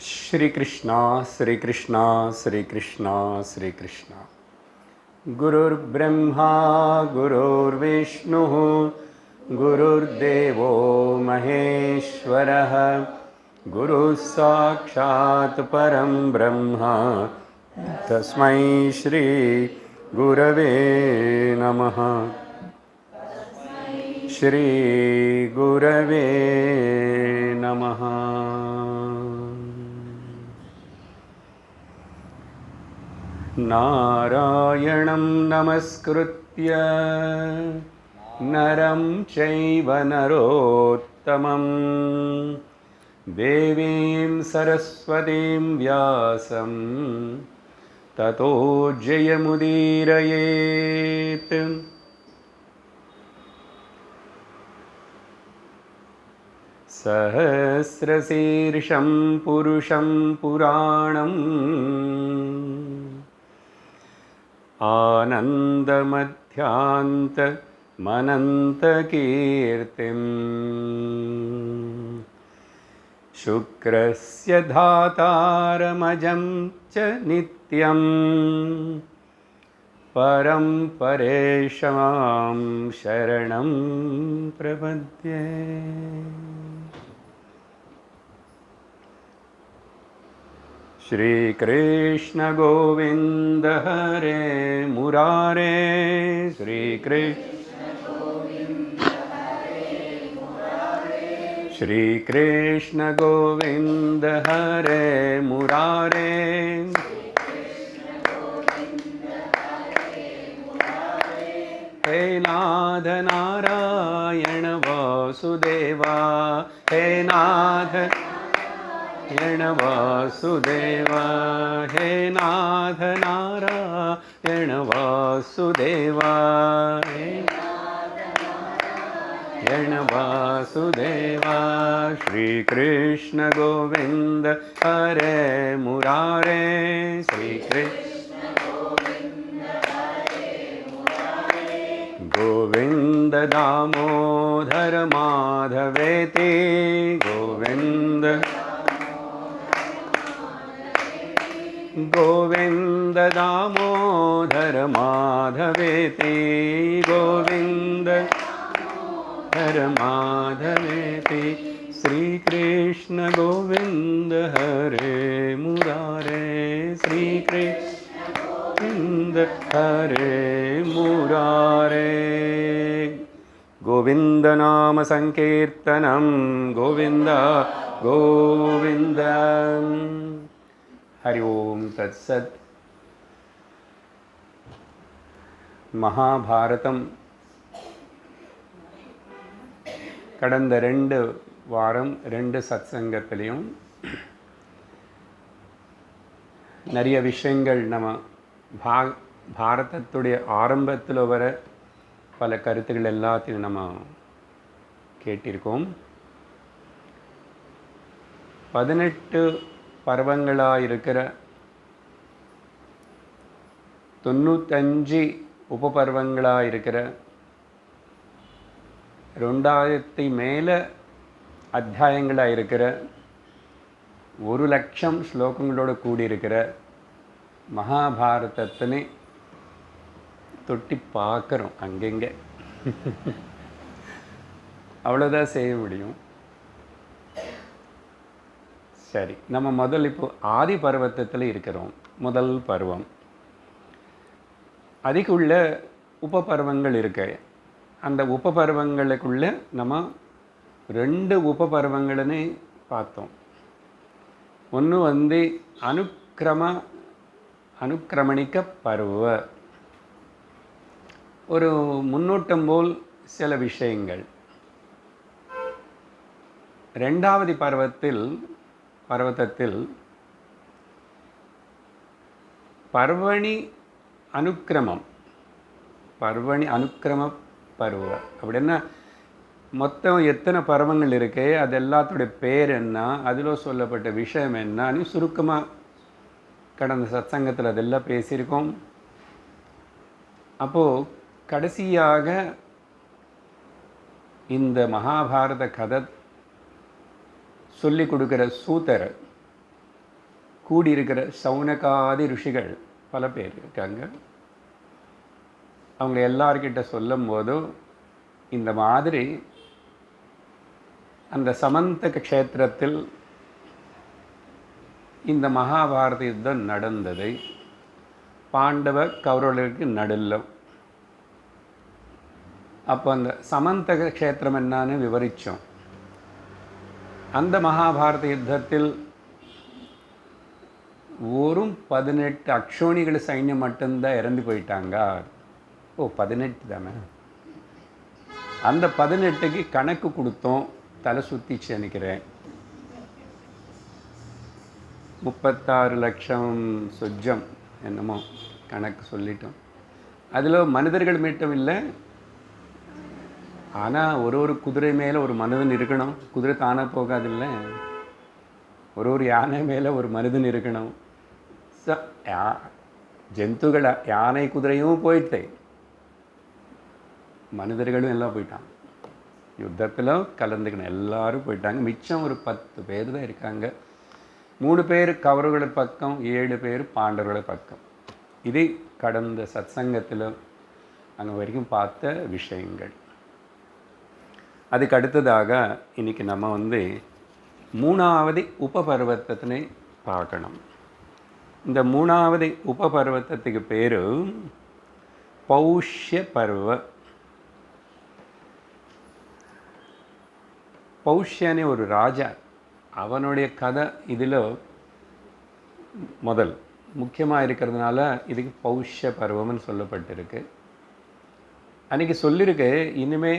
श्री कृष्णा श्री कृष्णा श्री कृष्णा श्री कृष्णा। गुरुर्ब्रह्मा गुरुर्विष्णुः गुरुर्देवो महेश्वरः गुरुः साक्षात् परं ब्रह्म तस्मै श्री गुरवे नमः। श्री गुरवे नमः। नारायणं नमस्कृत्य नरं चैव नरोत्तमं देवीं सरस्वतीं व्यासं ततो जयमुदीरयेत्। सहस्रशीर्षं पुरुषं पुराणम् आनन्दमध्यान्तमनन्तकीर्तिम् शुक्रस्य धातारमजं च नित्यं परं परेशमां शरणं प्रपद्ये। श्री कृष्ण गोविंद हरे मुरारे श्री कृष्ण गोविंद हरे मुरारे हे नाथ नारायण वासुदेवा हे नाथ नारायण वासुदेवा हे नाथ नारायण वासुदेवा हे नारायण वासुदेवा। श्री कृष्ण गोविंद हरे मुरारे श्री कृष्ण गोविंद दामोदर माधवेति गोविंद गोविंद दामोदर माधवेति गोविंद हर माधवेति। श्री कृष्ण गोविंद हरे मुरारे श्री कृष्ण गोविंद हरे मुरारे। गोविंद नाम संकीर्तनम गोविंद गोविंद। हरि ओम तत्सत्। மகாபாரதம் கடந்த 2 வாரம் 2 சத்சங்கத்திலையும் நிறைய விஷயங்கள் நம்ம பாரதத்துடைய ஆரம்பத்தில் வர பல கருத்துக்கள் எல்லாத்தையும் நம்ம கேட்டிருக்கோம். 18 பர்வங்களாக இருக்கிற 95 உபபர்வங்களாக இருக்கிற 2000 மேலே அத்தியாயங்களாக இருக்கிற 1,00,000 ஸ்லோகங்களோடு கூடியிருக்கிற மகாபாரதத்தினை தொட்டி பார்க்குறோம் அங்கங்கே. அவ்வளோதான் செய்ய முடியும். சரி, நம்ம இப்போ ஆதி பர்வத்தில் இருக்கிறோம். முதல் பருவம். அதுக்குள்ள உபபர்வங்கள் இருக்கு. அந்த உபபர்வங்களுக்குள்ள நம்ம 2 உபபர்வங்கள்னு பார்த்தோம். ஒன்று அனுக்கிரமணிக்க பருவ, ஒரு முன்னோட்டம் போல் சில விஷயங்கள். 2வது பர்வத்தில் பர்வணி அனுக்கிரம பருவ அப்படின்னா மொத்தம் எத்தனை பருவங்கள் இருக்கு, அது எல்லாத்தோடைய பேர் என்ன, அதில் சொல்லப்பட்ட விஷயம் என்னன்னு சுருக்கமாக கடந்த சத்சங்கத்தில் அதெல்லாம் பேசியிருக்கோம். அப்போது கடைசியாக இந்த மகாபாரத கதை சொல்லி கொடுக்குற சூத்தர் கூடியிருக்கிற சௌனகாதி ரிஷிகள் பல பேர் இருக்காங்க. அவங்க எல்லார்கிட்ட சொல்லும் போதும் இந்த மாதிரி அந்த சமந்தக க்ஷேத்திரத்தில் இந்த மகாபாரத யுத்தம் நடந்ததை பாண்டவ கௌரவர்களுக்கு நடுல்லம். அப்போ அந்த சமந்தக க்ஷேத்திரம் என்னான்னு விவரித்தோம். அந்த மகாபாரத யுத்தத்தில் வெறும் 18 அக்ஷோணிகள் சைன்யம் மட்டும்தான் இறந்து போயிட்டாங்க. 18 தானே. அந்த 18க்கு கணக்கு கொடுத்தோம். தலை சுற்றிச்சு நினைக்கிறேன். 36 லட்சம் சொஜ்ஜம் என்னமோ கணக்கு சொல்லிட்டோம். அதில் மனிதர்கள் மட்டும் இல்லை, ஆனால் ஒரு குதிரை மேலே ஒரு மனிதன் இருக்கணும். குதிரை தானே போகாதில்ல. ஒரு யானை மேலே ஒரு மனிதன் இருக்கணும். ஜந்துகள் யானை குதிரையும் போயிட்டே, மனிதர்களும் எல்லாம் போயிட்டாங்க. யுத்தத்தில் கலந்துக்கணும் எல்லாரும் போயிட்டாங்க. மிச்சம் ஒரு 10 பேர் தான் இருக்காங்க. 3 பேர் கௌரவர்கள பக்கம், 7 பேர் பாண்டவர்கள பக்கம். இது கடந்த சத்சங்கத்தில் அங்கே வரைக்கும் பார்த்த விஷயங்கள். அதுக்கு அடுத்ததாக இன்றைக்கி நம்ம 3வது உபபர்வத்தத்தினை பார்க்கணும். இந்த 3வது உபபர்வத்தத்துக்கு பேர் பௌஷ்ய பர்வ. பௌஷ்யனே ஒரு ராஜா, அவனுடைய கதை இதில் முதல் முக்கியமாக இருக்கிறதுனால இதுக்கு பௌஷ்ய பருவம்னு சொல்லப்பட்டிருக்கு. அன்றைக்கி சொல்லியிருக்கு, இனிமே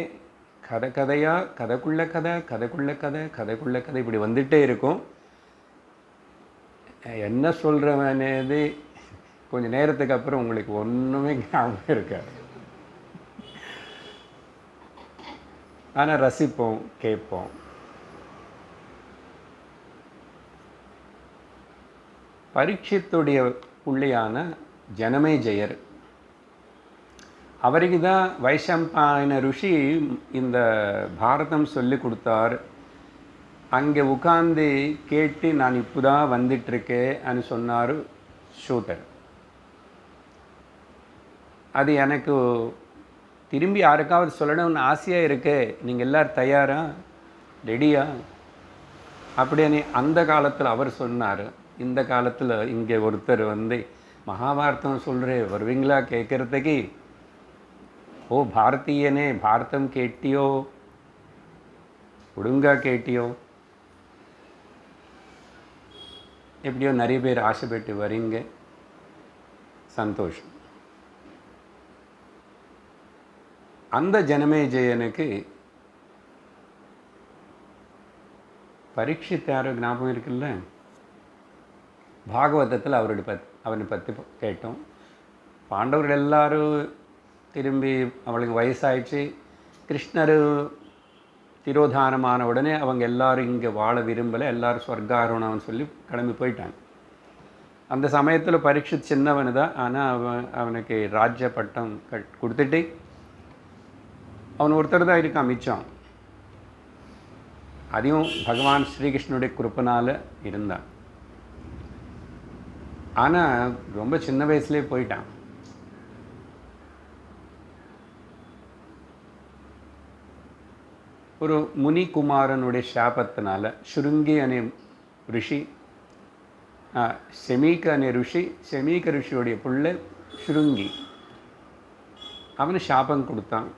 கதையாக கதைக்குள்ள கதை கதைக்குள்ள கதை கதைக்குள்ள கதை இப்படி வந்துகிட்டே இருக்கும். என்ன சொல்கிறவனது கொஞ்சம் நேரத்துக்கு அப்புறம் உங்களுக்கு ஒன்றுமே ஞாபகம் இருக்காது. ஆனால் ரசிப்போம், கேட்போம். பரீட்சித்துடைய புள்ளியான ஜனமேஜயர், அவருக்கு தான் வைஷம்பாயன ருஷி இந்த பாரதம் சொல்லி கொடுத்தார். அங்கே உட்கார்ந்து கேட்டு நான் இப்போ தான் வந்துட்டுருக்கேன்னு சொன்னார் ஷூதர். அது எனக்கு திரும்பி யாருக்காவது சொல்லணும்னு ஆசையாக இருக்கு. நீங்கள் எல்லோரும் தயாரா, ரெடியா அப்படின்னு அந்த காலத்தில் அவர் சொன்னார். இந்த காலத்தில் இங்கே ஒருத்தர் மகாபாரதம் சொல்கிறே வருவீங்களா கேட்குறதுக்கு? ஓ பாரதியனே, பாரதம் கேட்டியோ, ஒழுங்கா கேட்டியோ? எப்படியோ நிறைய பேர் ஆசைப்பட்டு வரீங்க, சந்தோஷம். அந்த ஜனமேஜயனுக்கு பரீட்சித் யாரோ ஞாபகம் இருக்குல்ல, பாகவதத்தில் அவனை பற்றி கேட்டோம். பாண்டவர்கள் எல்லாரும் திரும்பி அவளுக்கு வயசாயிடுச்சு. கிருஷ்ணர் திரோதானமான உடனே அவங்க எல்லாரும் இங்கே வாழ விரும்பலை, எல்லோரும் ஸ்வர்காரோணம்னு சொல்லி கிளம்பி போயிட்டாங்க. அந்த சமயத்தில் பரீட்சித் சின்னவனு தான். ஆனால் அவனுக்கு ராஜ்ய பட்டம் கொடுத்துட்டு அவன் ஒருத்தர் தான் இருக்கான் மிச்சம். அதையும் பகவான் ஸ்ரீகிருஷ்ணனுடைய கிருப்பனால் இருந்தான். ஆனால் ரொம்ப சின்ன வயசுலேயே போயிட்டான். ஒரு முனிகுமாரனுடைய சாபத்தினால சுருங்கி அనే ரிஷி, செமீக அనే ரிஷி, செமீக ரிஷியோடைய பிள்ளை சுருங்கி, அவனு சாபம் கொடுத்தான்.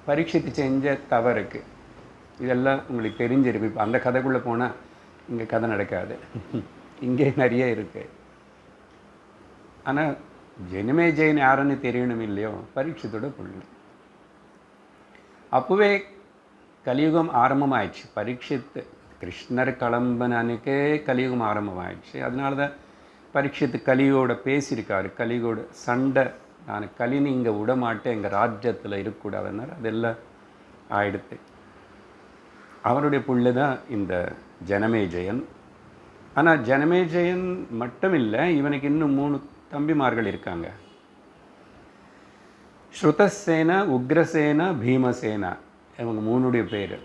பரீட்சித்து செஞ்ச தவறுக்கு. இதெல்லாம் உங்களுக்கு தெரிஞ்சிருக்கு. இப்போ அந்த கதைக்குள்ளே போனால் இங்கே கதை நடக்காது, இங்கே நிறைய இருக்கு. ஆனால் ஜனமேஜயன் யாருன்னு தெரியணும் இல்லையோ, பரீட்சித்தோட பிள்ளை. அப்போவே கலியுகம் ஆரம்பமாயிடுச்சு. பரீட்சித்து கிருஷ்ணர் கிளம்பனனுக்கே கலியுகம் ஆரம்பமாயிடுச்சு. அதனால தான் பரீட்சித்து கலியோட பேசியிருக்காரு. கலியோட சண்டை, நான் கலினி இங்கே விட மாட்டேன், எங்கள் ராஜ்யத்தில் இருக்கக்கூடாதுன்னார். அதெல்லாம் ஆயிடுத்து. அவருடைய புள்ள தான் இந்த ஜனமேஜயன். ஆனால் ஜனமேஜயன் மட்டும் இல்லை, இவனுக்கு இன்னும் 3 தம்பிமார்கள் இருக்காங்க. ஸ்ருதசேனா, உக்ரசேனா, பீமசேனா, இவங்க 3 பேர்.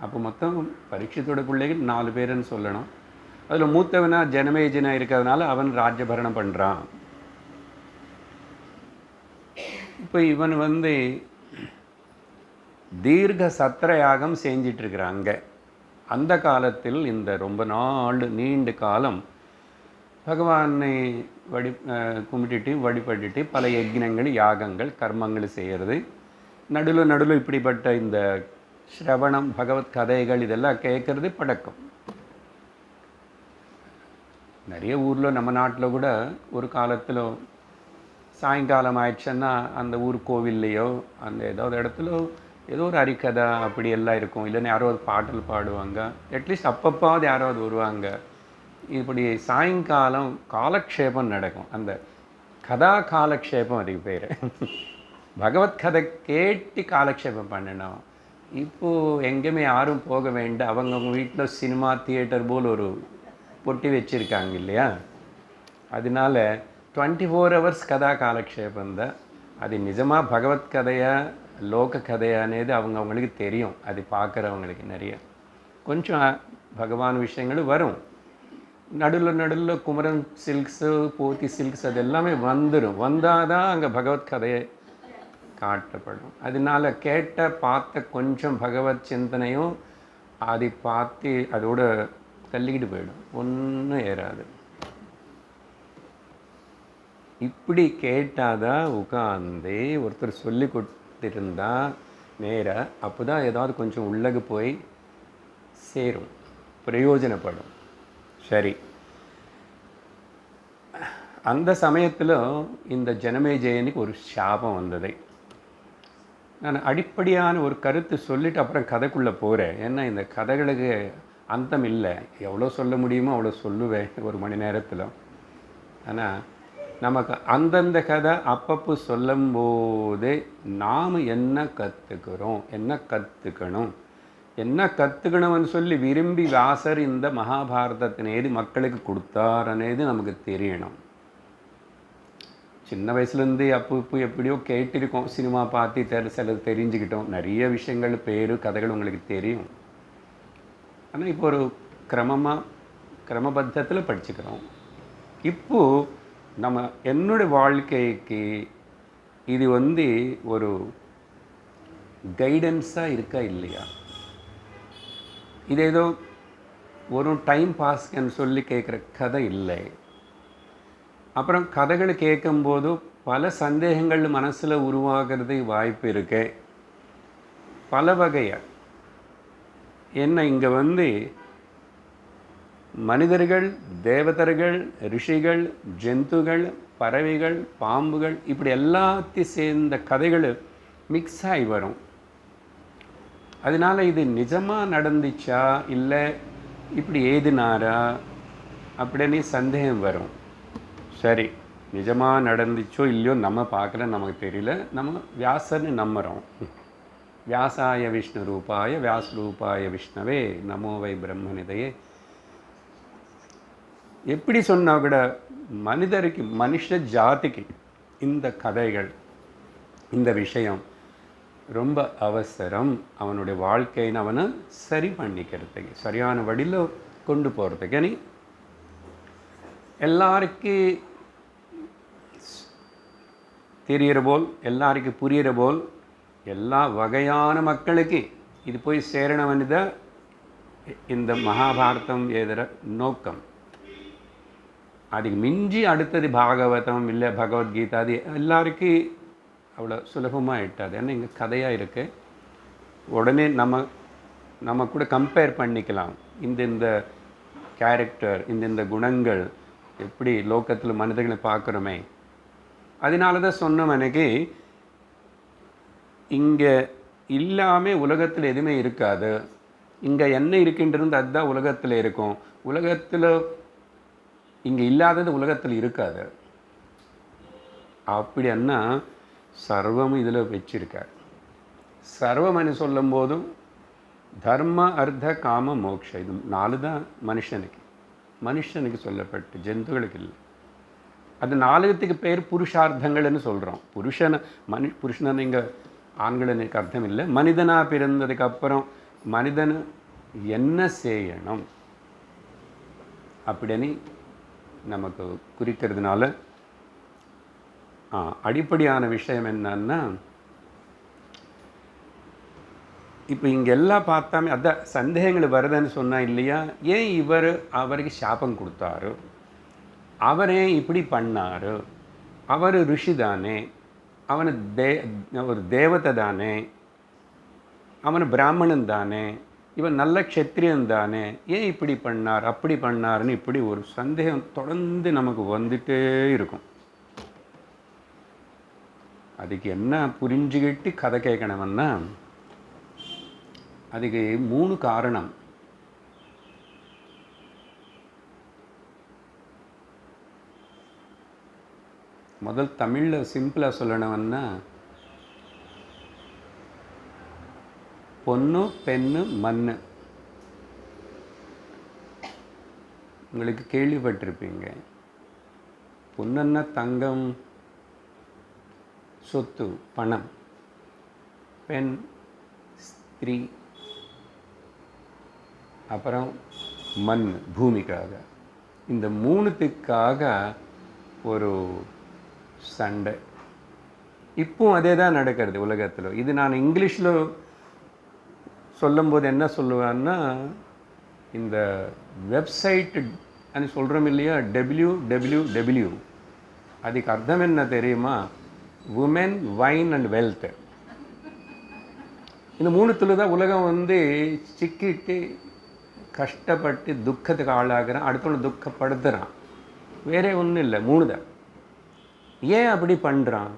அப்போ மொத்தம் பரீட்சித்தோட பிள்ளைகள் 4 பேருன்னு சொல்லணும். அதில் மூத்தவனா ஜனமேஜனா இருக்கிறதுனால அவன் ராஜ்யபரணம் பண்ணுறான். இப்போ இவன் வந்து தீர்க்க சத்திர யாகம் செஞ்சிட்ருக்கிறாங்க. அந்த காலத்தில் இந்த ரொம்ப நாள் நீண்ட காலம் பகவானை கும்பிட்டுட்டு வழிபட்டுட்டு பல யஜ்னங்கள் யாகங்கள் கர்மங்கள் செய்கிறது. நடுவில் இப்படிப்பட்ட இந்த ஸ்ரவணம் பகவத் கதைகள் இதெல்லாம் கேட்குறது பழக்கம். நிறைய ஊரில் நம்ம நாட்டில் கூட ஒரு காலத்தில் சாயங்காலம் ஆயிடுச்சுன்னா அந்த ஊர் கோவில்லையோ அந்த ஏதாவது இடத்துல ஏதோ ஒரு ஹரிக்கதை அப்படி எல்லாம் இருக்கும். இல்லைன்னா யாராவது பாடல் பாடுவாங்க, அட்லீஸ்ட் அப்பப்பாவது யாராவது வருவாங்க. இப்படி சாயங்காலம் காலக்ஷேபம் நடக்கும். அந்த கதா காலக்ஷேபம் அதுக்கு பேர். பகவத் கதை கேட்டு காலக்ஷேபம் பண்ணணும். இப்போது எங்கேயுமே யாரும் போக வேண்டாம். அவங்கவுங்க வீட்டில் சினிமா தியேட்டர் போல் ஒரு பொட்டி வச்சுருக்காங்க இல்லையா. அதனால 24 hours கதா காலக்ஷேபம் தான். அது நிஜமாக பகவத் கதையா லோக கதையானது அவங்களுக்கு தெரியும். அது பார்க்குறவங்களுக்கு நிறைய கொஞ்சம் பகவான் விஷயங்களும் வரும். நடுவில் குமரன் சில்க்ஸு போத்தி சில்க்ஸ் அது எல்லாமே வந்தால் தான் அங்கே பகவத் கதையை காட்டப்படும். அதனால கேட்ட பார்த்த கொஞ்சம் பகவத் சிந்தனையும் அதை பார்த்து அதோட தள்ளிக்கிட்டு போயிடும், ஒன்றும் ஏறாது. இப்படி கேட்டாதான் உட்காந்து ஒருத்தர் சொல்லி கொடுத்துருந்தா நேராக அப்போ தான் ஏதாவது கொஞ்சம் உள்ளக போய் சேரும், பிரயோஜனப்படும். சரி, அந்த சமயத்தில் இந்த ஜனமேஜயனுக்கு ஒரு சாபம் வந்தது. நான் அடிப்படையான ஒரு கருத்து சொல்லிவிட்டு அப்புறம் கதைக்குள்ளே போகிறேன். ஏன்னா இந்த கதைகளுக்கு அந்தம் இல்லை. எவ்வளோ சொல்ல முடியுமோ அவ்வளோ சொல்லுவேன் ஒரு மணி நேரத்தில். ஆனால் நமக்கு அந்தந்த கதை அப்பப்போ சொல்லும்போது நாம் என்ன கற்றுக்கிறோம், என்ன கற்றுக்கணும்னு சொல்லி விரும்பி வியாசர் இந்த மகாபாரதத்தினேது மக்களுக்கு கொடுத்தாரனேது நமக்கு தெரியணும். சின்ன வயசுலேருந்து அப்போ எப்படியோ கேட்டிருக்கோம், சினிமா பார்த்து சிலது தெரிஞ்சுக்கிட்டோம், நிறைய விஷயங்கள் பேர் கதைகள் உங்களுக்கு தெரியும். ஆனால் இப்போ ஒரு கிரமபத்தத்தில் படிச்சுக்கிறோம். இப்போது நம்ம என்னுடைய வாழ்க்கைக்கு இது வந்து ஒரு கைடன்ஸாக இருக்கா இல்லையா? இது ஏதோ ஒரு டைம் பாஸ்ன்னு சொல்லி கேட்குற கதை இல்லை. அப்புறம் கதைகள் கேட்கும்போது பல சந்தேகங்கள் மனசில் உருவாகிறது வாய்ப்பு இருக்கு, பல வகையாக. என்ன இங்கே வந்து மனிதர்கள், தேவதர்கள், ரிஷிகள், ஜந்துகள், பறவைகள், பாம்புகள் இப்படி எல்லாத்தையும் சேர்ந்த கதைகள் மிக்ஸ் ஆகி வரும். அதனால் இது நிஜமாக நடந்துச்சா இல்லை இப்படி ஏதுனாரா அப்படின்னு சந்தேகம் வரும். சரி, நிஜமாக நடந்துச்சோ இல்லையோ நம்ம பார்க்குற நமக்கு தெரியல, நம்ம வியாசர்னு நம்புகிறோம். வியாசாய விஷ்ணு ரூபாய வியாசரூபாய விஷ்ணவே நமோ வை பிரம்மனிதையே. எப்படி சொன்னால் கூட மனிதருக்கு, மனுஷ ஜாதிக்கு இந்த கதைகள், இந்த விஷயம் ரொம்ப அவசரம். அவனுடைய வாழ்க்கையை அவனை சரி பண்ணிக்கிறதுக்கு, சரியான வழியில் கொண்டு போகிறதுக்கு. ஏன்னா எல்லாருக்கும் தெரிகிற போல், எல்லாருக்கும் புரிகிற போல், எல்லா வகையான மக்களுக்கு இது போய் சேரணவனு தான் இந்த மகாபாரதம் எழுதுகிற நோக்கம். அதுக்கு மிஞ்சி அடுத்தது பாகவதம் இல்லை பகவத்கீதா, அது எல்லாருக்கும் அவ்வளோ சுலபமாக இட்டாது. ஏன்னா இங்கே கதையாக இருக்கு. உடனே நம்ம கூட கம்பேர் பண்ணிக்கலாம். இந்த கேரக்டர், இந்த குணங்கள் எப்படி லோகத்தில் மனிதர்களை பார்க்குறோமே. அதனால தான் சொன்னோம், எனக்கு இங்கே இல்லாமல் உலகத்தில் எதுவுமே இருக்காது. இங்கே என்ன இருக்கின்றது அதுதான் உலகத்தில் இருக்கும். உலகத்தில் இங்கே இல்லாதது உலகத்தில் இருக்காது. அப்படின்னா சர்வமும் இதில் வச்சிருக்கார். சர்வம்னு சொல்லும்போதும் தர்ம அர்த்த காம மோக்ஷ, இது 4 தான் மனுஷனுக்கு சொல்லப்பட்டு, ஜந்துகளுக்கு இல்லை. அது 4த்துக்கு பேர் புருஷார்த்தங்கள்னு சொல்கிறோம். புருஷனை இங்கே ஆண்களுக்கு அர்த்தம் இல்லை. மனிதனாக பிறந்ததுக்கு அப்புறம் மனிதன் என்ன செய்யணும், அப்படின்னு நமக்கு குறிக்கிறதுனால அடிப்படையான விஷயம் என்னன்னா, இப்போ இங்கெல்லாம் பார்த்தாமே அதான் சந்தேகங்கள் வருதுன்னு சொன்னால் இல்லையா, ஏன் அவருக்கு சாபம் கொடுத்தாரு, அவர் ஏன் இப்படி பண்ணார், அவர் ரிஷி தானே, அவனு ஒரு தேவதை தானே, அவன் பிராமணன் தானே, இவன் நல்ல க்ஷத்திரியன் தானே, ஏன் இப்படி பண்ணார் அப்படி பண்ணார்னு இப்படி ஒரு சந்தேகம் தொடர்ந்து நமக்கு வந்துட்டே இருக்கும். அதுக்கு என்ன புரிஞ்சுக்கிட்டு கதை கேட்கணும்னா, அதுக்கு 3 காரணம். முதல் தமிழில் சிம்பிளாக சொல்லணும்னா, பொண்ணு பெண்ணு மண்ணு. உங்களுக்கு கேள்விப்பட்டிருப்பீங்க. பொண்ணுன்னா தங்கம், சொத்து, பணம். பெண் ஸ்திரீ, அப்புறம் மண், பூமிக்காக. இந்த 3த்துக்காக ஒரு சண்டை. இப்போவும் அதே தான் நடக்கிறது உலகத்தில். இது நான் இங்கிலீஷில் சொல்லும்போது என்ன சொல்லுவேன்னா, இந்த வெப்சைட்டு అని சொல்கிறோம் இல்லையா, www, அதுக்கு அர்த்தம் என்ன தெரியுமா? Woman, wine and wealth. இந்த 3த்துல தான் உலகம் சிக்கிட்டு கஷ்டப்பட்டு துக்கத்துக்கு ஆளாகிறான், அடுத்தவனை துக்கப்படுத்துகிறான். வேறே ஒன்றும் இல்லை, 3 தான். ஏன் அப்படி பண்ணுறான்?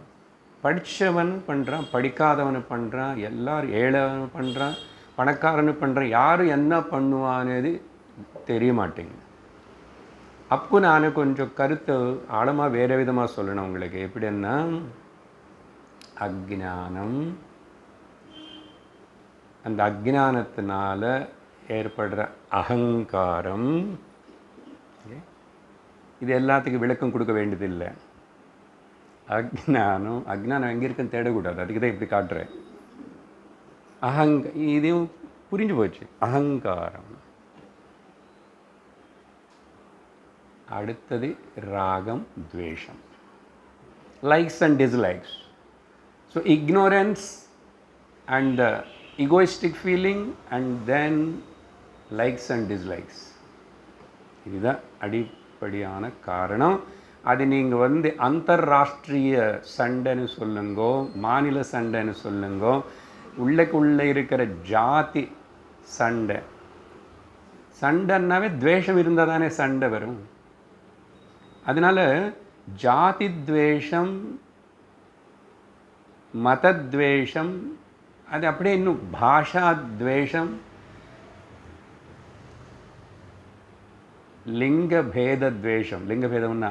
படித்தவன் பண்ணுறான், படிக்காதவனு பண்ணுறான், எல்லாரும் ஏழைவனு பண்ணுறான், பணக்காரனு பண்ணுறான். யாரும் என்ன பண்ணுவானது தெரிய மாட்டேங்குது. அப்போ நான் கொஞ்சம் கருத்தை ஆழமாக வேறு விதமாக சொல்லணும் உங்களுக்கு. எப்படின்னா, அக்ஞானம், அந்த அக்ஞானத்தினால ஏற்படுற அகங்காரம், இது எல்லாத்துக்கும் விளக்கம் கொடுக்க வேண்டியதில்லை. அக்ஞானம் எங்கே இருக்குன்னு தேடக்கூடாது, அதுக்கு தான் இப்படி காட்டுறேன். இதையும் புரிஞ்சு போச்சு. அகங்காரம். அடுத்தது ராகம், துவேஷம், likes and dislikes. So ignorance and the egoistic feeling, and then likes and dislikes. இதுதான் அடிப்படையான காரணம். அது நீங்கள் அந்தர்ராஷ்ட்ரிய சண்டைன்னு சொல்லுங்கோ, மாநில சண்டைன்னு சொல்லுங்கோ, உள்ளே இருக்கிற ஜாதி சண்டை. சண்டைன்னாவே துவேஷம் இருந்தால் தானே சண்டை வரும். அதனால் ஜாதி துவேஷம், மதத்வேஷம், அது அப்படியே இன்னும் பாஷா துவேஷம், லிங்கபேத துவேஷம். லிங்கபேதம்னா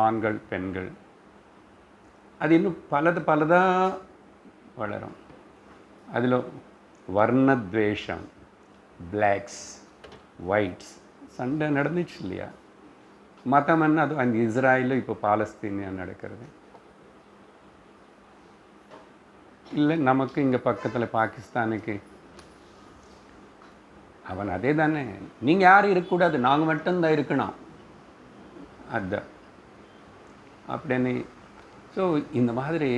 ஆண்கள் பெண்கள், அது இன்னும் பலதாக வளரும். அதில் வர்ணத்வேஷம், பிளாக்ஸ் ஒயிட்ஸ் சண்டை நடந்துச்சு இல்லையா. மதம்னா அது அந்த இஸ்ராயலில் இப்போ பாலஸ்தீனியா நடக்கிறது இல்லை. நமக்கு இங்கே பக்கத்தில் பாகிஸ்தானுக்கு அவன் அதே தானே. நீங்கள் யாரும் இருக்கக்கூடாது, நாங்கள் மட்டும்தான் இருக்கணும், அதுதான் அப்படின்னு. ஸோ இந்த மாதிரி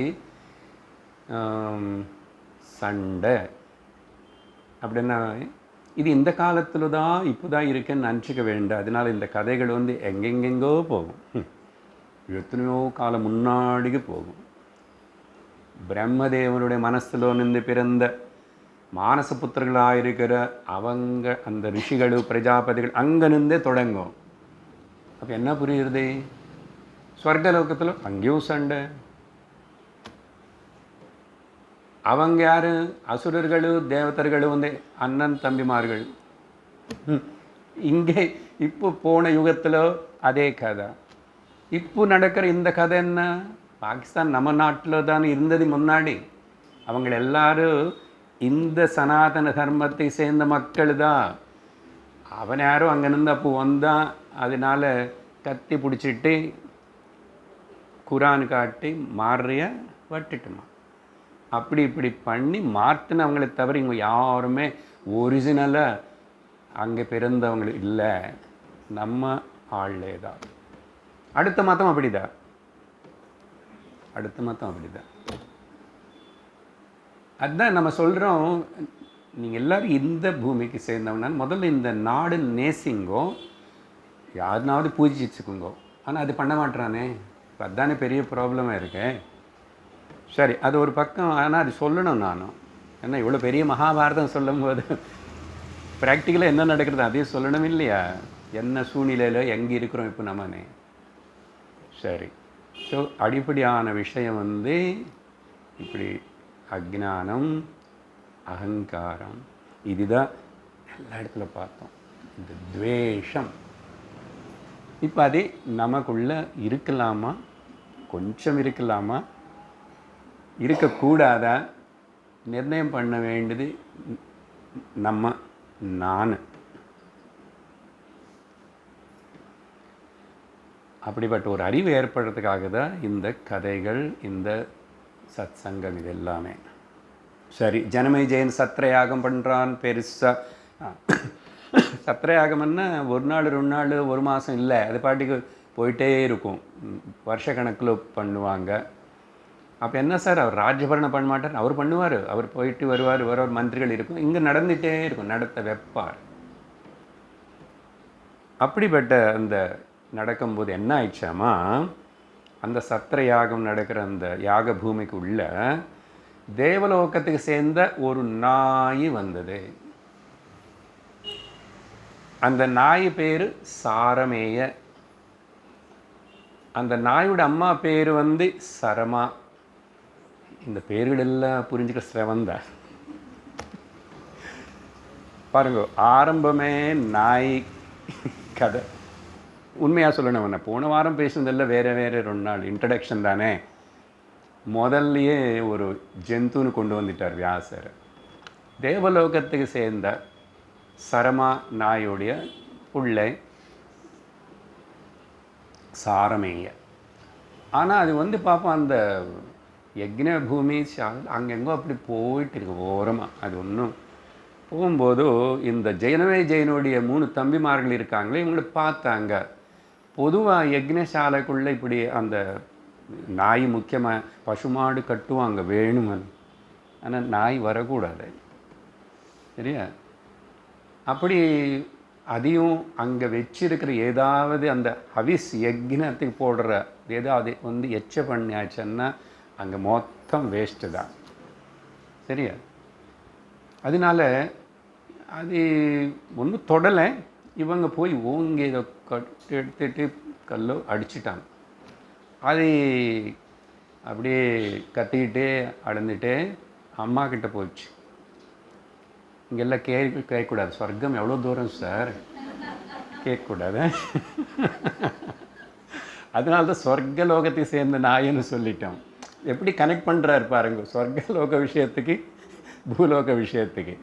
சண்டை அப்படின்னா, இது இந்த காலத்தில் தான் இப்போ தான் இருக்குன்னு நினச்சிக்க வேண்டாம். அதனால் இந்த கதைகள் எங்கெங்கெங்கோ போகும், எத்தனையோ காலம் முன்னாடிக்கு போகும். பிரம்மதேவனுடைய மனசில் நின்று பிறந்த மானசபுத்திரர்களாக இருக்கிற அவங்க அந்த ரிஷிகள் பிரஜாபதிகள் அங்கே நின்றே தொடங்கும். அப்போ என்ன புரியுறது? ஸ்வர்கலோகத்தில் அங்கேயும் சண்டை. அவங்க யார்? அசுரர்கள், தேவதர்கள், அண்ணன் தம்பிமார்கள். இங்கே இப்போ போன யுகத்தில் அதே கதை. இப்போ நடக்கிற இந்த கதை என்ன? பாகிஸ்தான் நம்ம நாட்டில் தான் இருந்தது முன்னாடி. அவங்க எல்லாரும் இந்த சனாதன தர்மத்தை சேர்ந்த மக்கள் தான். அவன் யாரும் அங்கே இருந்து அப்போ வந்தான். அதனால் கத்தி பிடிச்சிட்டு குரான் காட்டி மாறிய வட்டுட்டுமா. அப்படி இப்படி பண்ணி மாற்றினவங்களை தவிர இவங்க யாருமே ஒரிஜினலாக அங்கே பிறந்தவங்க இல்லை. நம்ம ஆள்லேதான். அடுத்த மதம் அப்படிதான். அடுத்த மதம் அப்படிதான். அதுதான் நம்ம சொல்கிறோம், நீங்கள் எல்லோரும் இந்த பூமிக்கு சேர்ந்தவனா முதல்ல இந்த நாடு நேசிங்கோ, யாருனாவது பூஜிச்சுக்குங்கோ. ஆனால் அது பண்ண மாட்டேறானே, இப்போ அதுதானே பெரிய ப்ராப்ளமாக இருக்கேன். சரி, அது ஒரு பக்கம். ஆனால் அது சொல்லணும் நானும். ஏன்னா இவ்வளோ பெரிய மகாபாரதம் சொல்லும் போது ப்ராக்டிக்கலாக என்ன நடக்கிறது அதையும் சொல்லணும் இல்லையா? என்ன சூழ்நிலையில் எங்கே இருக்கிறோம் இப்போ நம்மனே. சரி, ஸோ அடிப்படையான விஷயம் வந்து இப்படி அஜ்ஞானம், அகங்காரம், இதுதான் எல்லா இடத்துல பார்த்தோம். இந்த துவேஷம் இப்போ அது நமக்குள்ளே இருக்கலாமா, கொஞ்சம் இருக்கலாமா, இருக்கக்கூடாதா, நிர்ணயம் பண்ண வேண்டியது நான். அப்படிப்பட்ட ஒரு அறிவு ஏற்படுறதுக்காக தான் இந்த கதைகள், இந்த சத் சங்கம், இது எல்லாமே. சரி, ஜனமேஜயன் சத்திரயாகம் பண்ணுறான் பெருசாக. சத்திரயாகம்னா ஒரு நாள் 2 நாள் 1 மாதம் இல்லை, அது பாட்டுக்கு போயிட்டே இருக்கும், வருஷக்கணக்கில் பண்ணுவாங்க. அப்போ என்ன சார், அவர் ராஜ்யபரணம் பண்ண மாட்டார், அவர் பண்ணுவார், அவர் போயிட்டு வருவார், மந்திரிகள் இருக்கும், இங்கே நடந்துகிட்டே இருக்கும், நடத்த வைப்பார். அப்படிப்பட்ட அந்த நடக்கும்போது என்ன ஆயிடுச்சாமா, அந்த சத்திர யாகம் நடக்கிற அந்த யாக பூமிக்கு உள்ள தேவலோகத்துக்கு சேர்ந்த ஒரு நாய் வந்தது. அந்த நாய் பேர் சாரமேய. அந்த நாயோட அம்மா பேர் வந்து சரமா. இந்த பேர்கள் எல்லாம் புரிஞ்சுக்க சிரவந்தா பாருங்க. ஆரம்பமே நாய் கதை. உண்மையாக சொல்லணும், என்ன போன வாரம் பேசுனதில்ல, வேறு 2 நாள் இன்ட்ரடக்ஷன் தானே. முதல்லையே ஒரு ஜந்துன்னு கொண்டு வந்துட்டார் வியாசர். தேவலோகத்துக்கு சேர்ந்த சரமா நாயுடைய பிள்ளை சாரமேய. ஆனால் அது வந்து பார்ப்போம், அந்த யக்ஞ பூமி அங்கெங்கோ அப்படி போயிட்டு இருக்கு ஓரமாக. அது ஒன்றும் போகும்போது இந்த ஜெயனுடைய 3 தம்பிமார்கள் இருக்காங்களே, இவங்களை பார்த்தாங்க. பொதுவாக யக்ஞசாலைக்குள்ளே இப்படி அந்த நாய் முக்கியமாக பசுமாடு கட்டுவாங்க வேணுமன், ஆனால் நாய் வரக்கூடாது, சரியா? அப்படி அதையும் அங்கே வச்சிருக்கிற ஏதாவது அந்த ஹவிஸ் யக்னத்துக்கு போடுற ஏதாவது வந்து எச்ச பண்ணியாச்சுன்னா அங்கே மொத்தம் வேஸ்ட்டு தான், சரியா? அதனால அது ஒன்றும் தொடலை. இவங்க போய் ஓங்கி இதை எடுத்துட்டு கல்லோ அடிச்சிட்டாங்க. அது அப்படியே கத்திக்கிட்டே அழுந்துட்டே அம்மா கிட்ட போச்சு. இங்கெல்லாம் கேட்கக்கூடாது, சொர்க்கம் எவ்வளோ தூரம் சார், கேட்கக்கூடாது. அதனால தான் சொர்க்கலோகத்தை சேர்ந்த நாயின்னு சொல்லிட்டோம். எப்படி கனெக்ட் பண்ணுறாரு பாருங்க, சொர்க்கலோக விஷயத்துக்கு பூலோக விஷயத்துக்கு.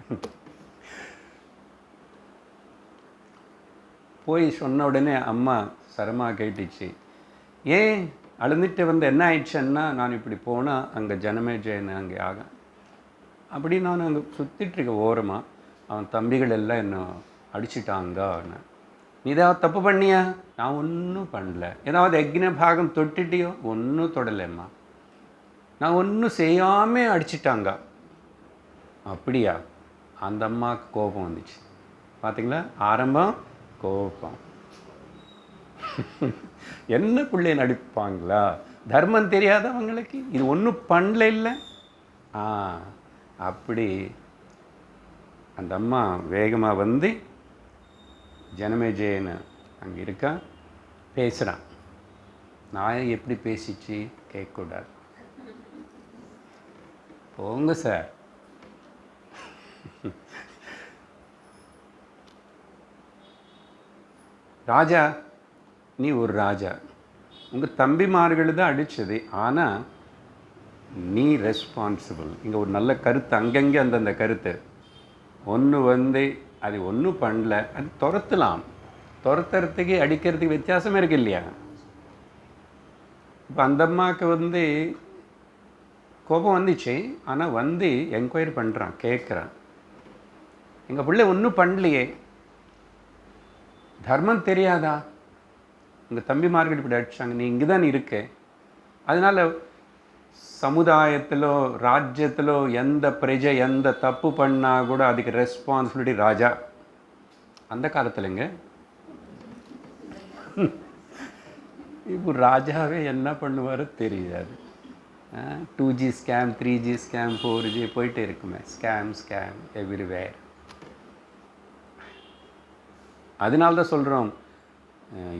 போய் சொன்ன உடனே அம்மா சரமா கேட்டுச்சு, ஏன் அழுந்துட்டு வந்து என்ன ஆயிடுச்சுன்னா, நான் இப்படி போனால் அங்கே ஜனமேஜயன் அங்கே ஆக அப்படி நான் அங்கே சுற்றிட்டுருக்க ஓரமாக அவன் தம்பிகள் எல்லாம் என்ன அடிச்சிட்டாங்க. நீ ஏதாவது தப்பு பண்ணியா? நான் ஒன்றும் பண்ணல. ஏதாவது யக்ஞ பாகம் தொட்டுட்டியோ? ஒன்றும் தொடலைம்மா, நான் ஒன்றும் செய்யாமல் அடிச்சிட்டாங்க. அப்படியா? அந்த அம்மாவுக்கு கோபம் வந்துச்சு. பார்த்தீங்களா, ஆரம்பம் கோபம். என்ன பிள்ளை நடிப்பாங்களா? தர்மம் தெரியாத அவங்களுக்கு, இது ஒன்றும் பண்ணல இல்லை. அப்படி அந்த அம்மா வேகமாக வந்து ஜனமேஜயன்னு அங்கே இருக்கா, பேசுகிறான். நான் எப்படி பேசிச்சு கேட்கக்கூடாது, போங்க சார். ராஜா, நீ ஒரு ராஜா, உங்கள் தம்பிமார்கள் தான் அடித்தது, ஆனால் நீ ரெஸ்பான்சிபிள். இங்கே ஒரு நல்ல கருத்து, அங்கங்கே அந்தந்த கருத்து. ஒன்று வந்து அது ஒன்றும் பண்ணல, அது துரத்தலாம். துரத்துறதுக்கு அடிக்கிறதுக்கு வித்தியாசமே இருக்கு இல்லையா? இப்போ அந்த அம்மாவுக்கு வந்து கோபம் வந்துச்சு, ஆனால் வந்து என்கொயரி பண்ணுறான், கேட்குறான். எங்கள் பிள்ளை ஒன்றும் பண்ணலையே, தர்மம் தெரியாதா? உங்கள் தம்பிமார்கள் இப்படி அடிச்சாங்க, நீ இங்கே தான் இருக்க. அதனால் சமுதாயத்திலோ ராஜ்யத்திலோ எந்த பிரஜை எந்த தப்பு பண்ணால் கூட அதுக்கு ரெஸ்பான்சிபிலிட்டி ராஜா. அந்த காலத்துலங்க இப்போ ராஜாவே என்ன பண்ணுவாரோ தெரியாது. 2G scam, 3G scam, 4G போயிட்டே இருக்குமே, ஸ்கேம் எவ்ரிவேர். அதனால தான் சொல்கிறோம்,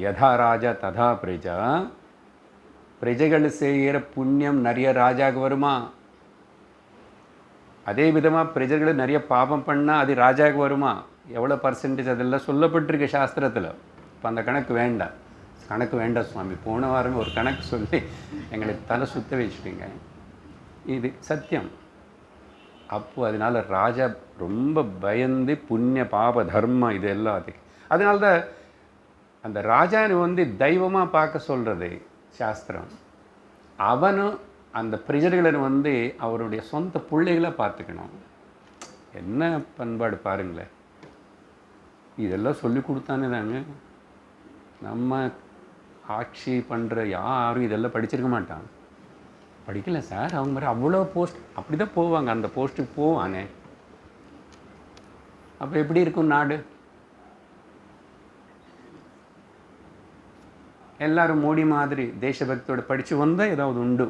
யதா ராஜா ததா பிரஜா. பிரஜைகள் செய்கிற புண்ணியம் நிறைய ராஜாவுக்கு வருமா, அதே விதமாக பிரஜைகள் நிறைய பாபம் பண்ணால் அது ராஜாவுக்கு வருமா, எவ்வளோ பர்சன்டேஜ் அதெல்லாம் சொல்லப்பட்டிருக்கு சாஸ்திரத்தில். இப்போ அந்த கணக்கு வேண்டாம், கணக்கு வேண்டாம் சுவாமி. போன வாரம் ஒரு கணக்கு சொல்லி எங்களுக்கு தலை சுத்த வச்சுட்டீங்க. இது சத்தியம். அப்போது அதனால் ராஜா ரொம்ப பயந்து புண்ணிய பாப தர்மம் இது எல்லாம் அது. அதனால தான் அந்த ராஜாவை தெய்வமாக பார்க்க சொல்கிறது சாஸ்திரம். அவனும் அந்த பிரஜைகளை அவருடைய சொந்த பிள்ளைகளை பார்த்துக்கணும். என்ன பண்பாடு பாருங்களேன். இதெல்லாம் சொல்லி கொடுத்தானே தாங்க. நம்ம ஆட்சி பண்ணுற யாரும் இதெல்லாம் படிச்சிருக்க மாட்டாங்க. படிக்கல சார் அவங்க மாதிரி அவ்வளோ போஸ்ட் அப்படி தான் போவாங்க, அந்த போஸ்ட்டுக்கு போவானே. அப்போ எப்படி இருக்கும் நாடு? எல்லாரும் மோடி மாதிரி தேசபக்தியோட படித்து வந்தால் ஏதாவது உண்டு.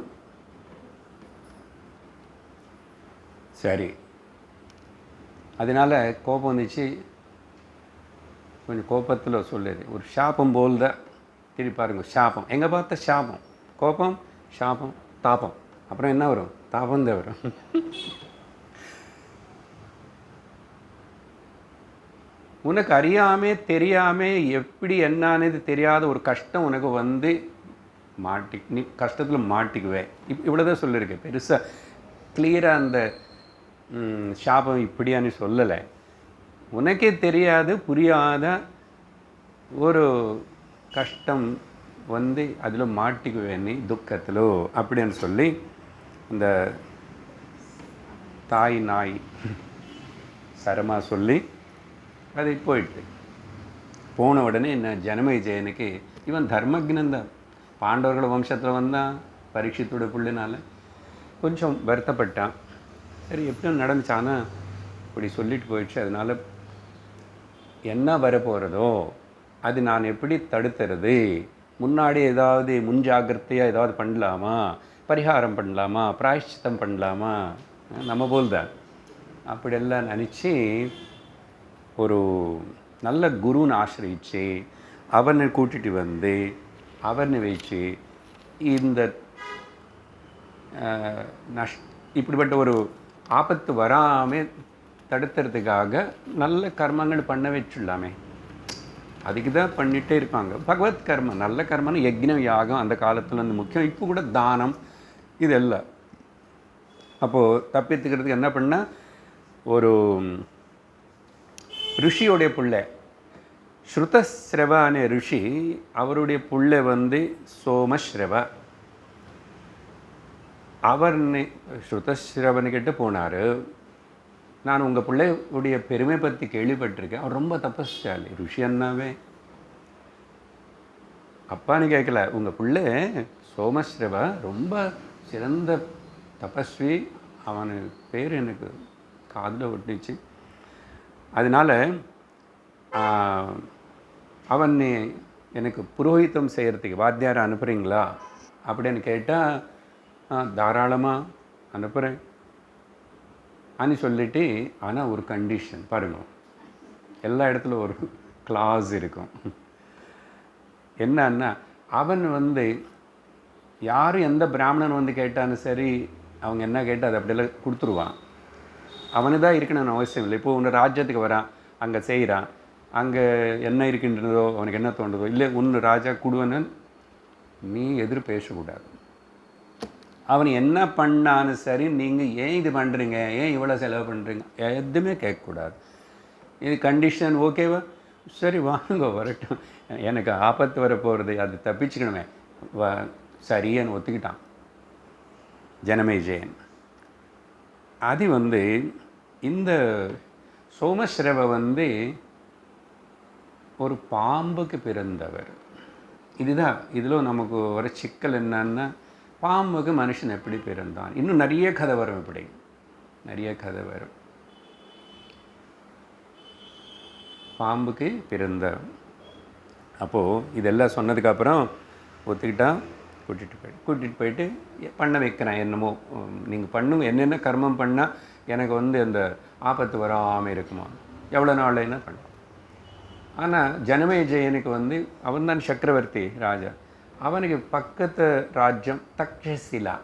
சரி, அதனால் கோபம் வந்துச்சு. கொஞ்சம் கோபத்தில் சொல்லுது, ஒரு சாபம் போல் தான். திருப்பி பாருங்க, சாபம் எங்கே பார்த்த சாபம், கோபம், சாபம், தாபம். அப்புறம் என்ன வரும்? தாபம் தான் வரும். உனக்கு அறியாமே தெரியாமே எப்படி என்னானது தெரியாத ஒரு கஷ்டம் உனக்கு நீ கஷ்டத்தில் மாட்டிக்குவே. இவ்வளோதான் சொல்லியிருக்கேன். பெருசாக கிளியராக அந்த சாபம் இப்படியான்னு சொல்லலை. உனக்கே தெரியாது புரியாத ஒரு கஷ்டம் அதில் மாட்டிக்குவேன் நீ துக்கத்திலோ அப்படின்னு சொல்லி அந்த தாய் நாய் சரமா சொல்லி அது போயிட்டு போன உடனே என்ன ஜனமேஜயனுக்கு இவன் தர்மஜ்ஞன்தான், பாண்டவர்கள் வம்சத்தில் வந்தான், பரீட்சித்தோட பிள்ளைனால கொஞ்சம் வருத்தப்பட்டான். சரி எப்படி நடந்துச்சானா இப்படி சொல்லிட்டு போயிடுச்சு. அதனால் என்ன வரப்போகிறதோ அது நான் எப்படி தடுத்துறது, முன்னாடி ஏதாவது முன்ஜாகிரதையாக ஏதாவது பண்ணலாமா, பரிகாரம் பண்ணலாமா, பிராயஷ்சித்தம் பண்ணலாமா, நம்ம போல் தான் அப்படியெல்லாம் நினச்சி ஒரு நல்ல குருன்னு ஆசிரியிச்சு அவனை கூட்டிகிட்டு அவனை வச்சு இந்த இப்படிப்பட்ட ஒரு ஆபத்து வராமல் தடுத்துறதுக்காக நல்ல கர்மங்கள் பண்ண வச்சுடலாமே. அதுக்கு தான் பண்ணிகிட்டே இருப்பாங்க. பகவத் கர்மம், நல்ல கர்மம்னு யக்ஞம் யாகம் அந்த காலத்தில் முக்கியம். இப்போ கூட தானம் இதெல்லாம். அப்போது தப்பித்துக்கிறதுக்கு என்ன பண்ணால், ஒரு ரிஷியோடைய பிள்ளை ஸ்ருதஸ்ரவான ரிஷி, அவருடைய பிள்ளை சோமஸ்ரவ. அவர்னு ஸ்ருதஸ்ரவனுக்கிட்ட போனார். நான் உங்கள் பிள்ளையுடைய பெருமை பற்றி கேள்விப்பட்டிருக்கேன், அவர் ரொம்ப தபஸ்சாலி. ருஷி அண்ணாவே அப்பான்னு கேட்கல, உங்கள் பிள்ளை சோமஸ்ரவ ரொம்ப சிறந்த தபஸ்வி, அவனு பேர் எனக்கு காதில் ஒட்டிச்சு. அதனால் அவன் எனக்கு புரோஹிதம் செய்கிறதுக்கு வாத்தியாரை அனுப்புகிறீங்களா அப்படின்னு கேட்டால் தாராளமாக அனுப்புகிறேன் அனு சொல்லிட்டு. ஆனால் ஒரு கண்டிஷன் பாருங்கள், எல்லா இடத்துல ஒரு கிளாஸ் இருக்கும். என்னன்னா, அவன் யாரும் எந்த பிராமணன் கேட்டான்னு சரி, அவங்க என்ன கேட்டால் அது அப்படியெல்லாம் கொடுத்துருவான். அவனு தான் இருக்கணும்னு அவசியம் இல்லை. இப்போது உன்னை ராஜ்யத்துக்கு வரான், அங்கே செய்கிறான், அங்கே என்ன இருக்கின்றதோ அவனுக்கு என்ன தோன்றதோ, இல்லை ஒன்று ராஜா கொடுவன்னு நீ எதிர் பேசக்கூடாது. அவன் என்ன பண்ணான்னு சரி, நீங்கள் ஏன் இது பண்ணுறீங்க, ஏன் இவ்வளோ செலவு பண்ணுறீங்க, எதுவுமே கேட்கக்கூடாது. இது கண்டிஷன் ஓகேவா? சரி வாங்க வரட்டும், எனக்கு ஆபத்து வர போகிறது, அது தப்பிச்சுக்கணுமே, சரின்னு ஒத்துக்கிட்டான் ஜனமேஜயன். அது இந்த சோமஸ்ரவ ஒரு பாம்புக்கு பிறந்தவர். இதுதான் இதில் நமக்கு ஒரு சிக்கல் என்னன்னா, பாம்புக்கு மனுஷன் எப்படி பிறந்தான். இன்னும் நிறைய கதை வரும், இப்படி நிறைய கதை வரும். பாம்புக்கு பிறந்த அப்போது இதெல்லாம் சொன்னதுக்கப்புறம் ஒத்துக்கிட்டான். கூட்டிகிட்டு போயிட்டு பண்ண வைக்கிறேன். என்னமோ நீங்கள் பண்ணுங்க, என்னென்ன கர்மம் பண்ணால் எனக்கு அந்த ஆபத்து வராமல் இருக்குமா, எவ்வளோ நாள் என்ன பண்ண. ஆனால் ஜனமேஜயனுக்கு அவன் தான் சக்கரவர்த்தி ராஜா. அவனுக்கு பக்கத்து ராஜ்யம் தக்ஷசிலா.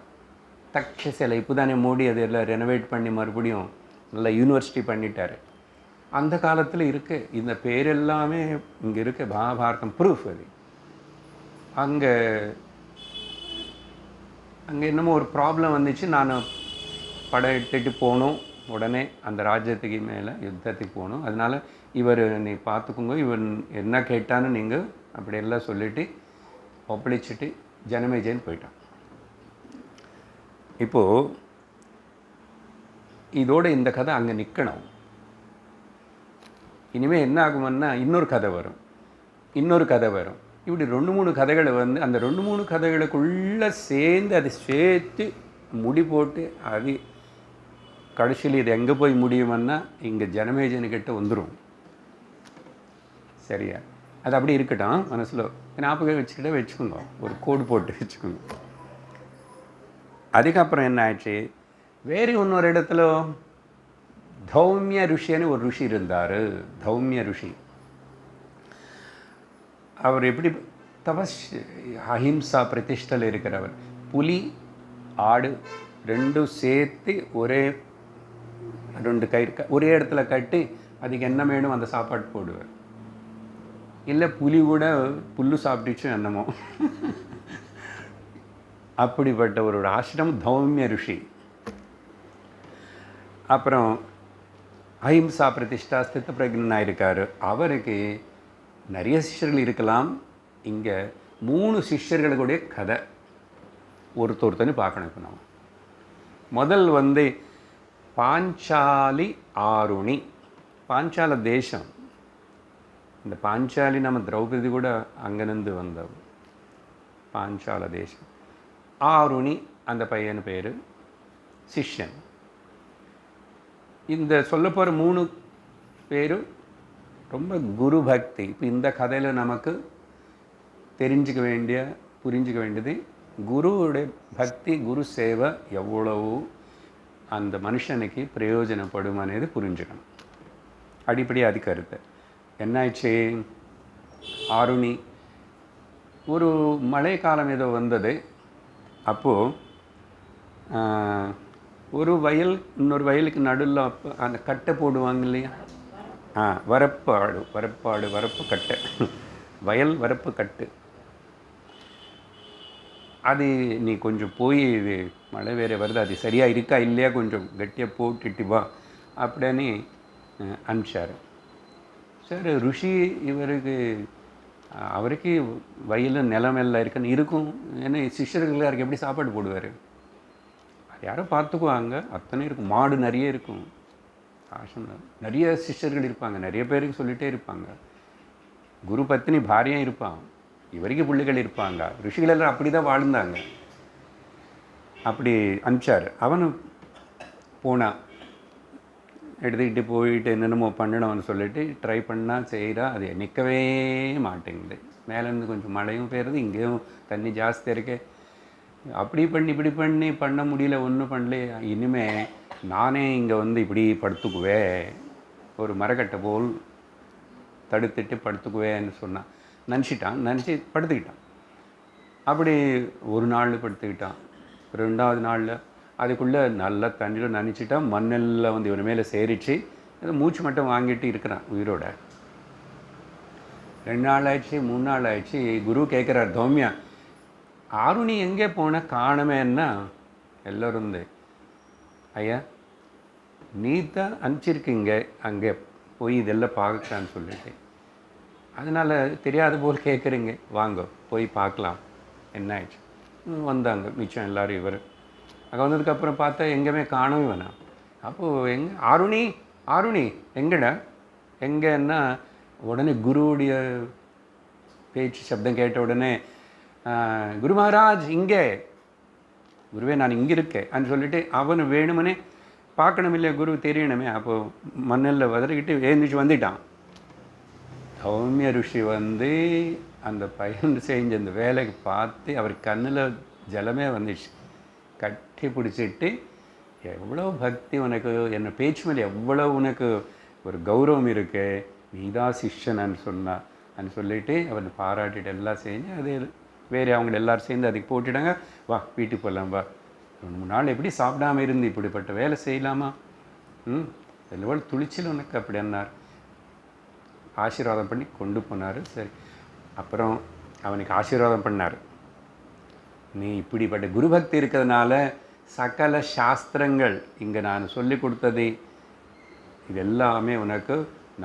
இப்போ தானே மோடி அதெல்லாம் ரெனோவேட் பண்ணி மறுபடியும் நல்லா யூனிவர்சிட்டி பண்ணிட்டார். அந்த காலத்தில் இருக்குது இந்த பேர் எல்லாமே இங்கே இருக்குது. மகாபாரதம் ப்ரூஃப் அது. அங்கே என்னமோ ஒரு ப்ராப்ளம் வந்துச்சு. நான் படையிட்டு போகணும், உடனே அந்த ராஜ்யத்துக்கு மேலே யுத்தத்துக்கு போகணும். அதனால் இவர் நீ பார்த்துக்கோங்க, இவன் என்ன கேட்டான்னு நீங்கள் அப்படியெல்லாம் சொல்லிவிட்டு ஒப்பளிச்சுட்டு ஜனமேஜயன் போயிட்டான். இப்போது இதோடு இந்த கதை அங்கே நிற்கணும். இனிமேல் என்ன ஆகும்னா இன்னொரு கதை வரும். இப்படி 2-3 கதைகளை அந்த 2-3 கதைகளுக்குள்ளே சேர்ந்து அதை சேர்த்து முடி போட்டு அது கடைசியில் இது எங்கே போய் முடியுமன்னா இங்கே ஜனமேஜயனுக்கிட்ட வந்துடும். சரியா? அது அப்படி இருக்கட்டும், மனசில் ஞாபகம் வச்சுக்கோங்க, ஒரு கோடு போட்டு வச்சுக்கோங்க. அதுக்கப்புறம் என்ன ஆயிடுச்சு, வேறு இன்னொரு இடத்துல தௌமிய ருஷின்னு ஒரு ருஷி இருந்தார். தௌமிய ருஷி அவர் எப்படி அஹிம்சா பிரதிஷ்டையில் இருக்கிறவர். புலி ஆடு ரெண்டும் சேர்த்து ஒரே 2 கயிறு ஒரே இடத்துல கட்டி அதுக்கு என்ன வேணும் அந்த சாப்பாடு போடுவார். இல்லை புலி கூட புல்லு சாப்பிட்டுச்சும் என்னமோ. அப்படிப்பட்ட ஒரு ஆசிரமம் தௌமிய ருஷி. அப்புறம் அஹிம்சா பிரதிஷ்டா ஸ்தித பிரக்ஞனாக இருக்கார். அவருக்கு நிறைய சிஷ்யர்கள் இருக்கலாம். இங்கே 3 சிஷ்யர்களுடைய கதை ஒருத்தொருத்தன்னு பார்க்கணும். இப்போ நம்ம முதல் பாஞ்சாலி ஆருணி. பாஞ்சால தேசம். இந்த பாஞ்சாலி நம்ம திரௌபதி கூட அங்கேருந்து வந்தோம். பாஞ்சால தேசம். ஆருணி அந்த பையன் பேர், சிஷ்யன். இந்த சொல்ல போகிற 3 பேரும் ரொம்ப குரு பக்தி. இப்போ இந்த கதையில் நமக்கு புரிஞ்சிக்க வேண்டியது குருவுடைய பக்தி, குரு சேவை எவ்வளவு அந்த மனுஷனுக்கு பிரயோஜனப்படும் అనేది புரிஞ்சுக்கணும். அடிப்படை அது கருத்து. என்னாச்சு, ஆருணி ஒரு மழை காலம் ஏதோ வந்தது. அப்போது ஒரு வயல் இன்னொரு வயலுக்கு நடுவில் அப்போ அந்த கட்டை போடுவாங்க இல்லையா, வரப்பு கட்டை, வயல் வரப்பு கட்டு. அது நீ கொஞ்சம் போய் இது மழை வேறு வருது, அது சரியாக இருக்கா இல்லையா கொஞ்சம் கட்டியாக போட்டுட்டு வா அப்படின்னு அனுப்பிச்சார். சார் ருஷி அவருக்கு வயல் நிலமெல்லாம் இருக்குன்னு இருக்கும். ஏன்னா சிஷ்யர்களுக்கு எப்படி சாப்பாடு போடுவார், அது யாரோ பார்த்துக்குவாங்க. அத்தனை இருக்கும், மாடு நிறைய இருக்கும், ஆசிரமம் நிறைய சிஷ்யர்கள் இருப்பாங்க, நிறைய பேருக்கு சொல்லிகிட்டே இருப்பாங்க. குரு பத்னி பாரியம் இருப்பான், இவருக்கு பிள்ளைகள் இருப்பாங்க. ருஷிகளெல்லாம் அப்படி தான் வாழ்ந்தாங்க. அப்படி அனுப்பிச்சார். அவனு போனான், எடுத்துக்கிட்டு போயிட்டு என்னென்னமோ பண்ணணும்னு சொல்லிட்டு ட்ரை பண்ணால் செய்கிறா. அது நிற்கவே மாட்டேங்குது. மேலேருந்து கொஞ்சம் மழையும் பெய்யுறது, இங்கேயும் தண்ணி ஜாஸ்தியாக இருக்கு. அப்படி பண்ணி இப்படி பண்ண முடியல, ஒன்றும் பண்ணல. இனிமேல் நானே இங்கே இப்படி படுத்துக்குவேன், ஒரு மரக்கட்டை போல் தடுத்துட்டு படுத்துக்குவேன்னு சொன்னான். நினச்சி படுத்துக்கிட்டான். அப்படி ஒரு நாள் படுத்துக்கிட்டான். 2வது நாளில் அதுக்குள்ளே நல்லா தண்ணியில் நனைச்சிட்டான். மண்ணெல்லாம் இவன் மேலே சேரிச்சு, மூச்சு மட்டும் வாங்கிட்டு இருக்கிறான் உயிரோட. 2 நாள் ஆயிடுச்சு, 3 நாள் ஆயிடுச்சு. குரு கேட்குறார், தௌமியா ஆருணி எங்கே போன காணமேன்னா, எல்லோரும் ஐயா நீ தான் அனுப்பிச்சிருக்கீங்க அங்கே போய் இதெல்லாம் பார்க்கலான்னு சொல்லிட்டு, அதனால் தெரியாத போல் கேட்குறீங்க, வாங்க போய் பார்க்கலாம். என்ன ஆயிடுச்சு. வந்தாங்க மிச்சம் எல்லோரும். இவர் அங்கே வந்ததுக்கப்புறம் பார்த்தா எங்கேயுமே காணவே வேணாம். அப்போது ஆருணி எங்கடா எங்கன்னா, உடனே குருவுடைய பேச்சு சப்தம் கேட்ட உடனே குரு மகாராஜ் இங்கே, குருவே நான் இங்கே இருக்கேன் அப்படின்னு சொல்லிட்டு அவனு வேணுமனே பார்க்கணும் இல்லையா, குரு தெரியணுமே. அப்போது மண்ணில் வதறிக்கிட்டு எழுந்திரிச்சு வந்துட்டான். சௌமிய ருஷி வந்து அந்த பையன் செஞ்ச அந்த வேலைக்கு பார்த்து அவர் கண்ணில் ஜலமே வந்துச்சு. கட்டி பிடிச்சிட்டு, எவ்வளோ பக்தி உனக்கு, என்ன பேச்சு மேலே எவ்வளோ உனக்கு ஒரு கௌரவம் இருக்கு, நீதான் சிஷ்யனன்னு சொன்னான்னு சொல்லிட்டு அவனை பாராட்டிட்டு எல்லாம் செஞ்சு அது வேறு அவங்க எல்லோரும் சேர்ந்து அதுக்கு போட்டுட்டாங்க. வா வீட்டுக்கு போகலாம், வா 2-3 நாள் எப்படி சாப்பிடாமல் இருந்து இப்படிப்பட்ட வேலை செய்யலாமா, எவ்வளோ துளிச்சில் உனக்கு அப்படி என்னார். ஆசீர்வாதம் பண்ணி கொண்டு போனார். சரி, அப்புறம் அவனுக்கு ஆசீர்வாதம் பண்ணார். நீ இப்படிப்பட்ட குருபக்தி இருக்கிறதுனால சகல சாஸ்திரங்கள் இங்கே நான் சொல்லி கொடுத்தது இது எல்லாமே உனக்கு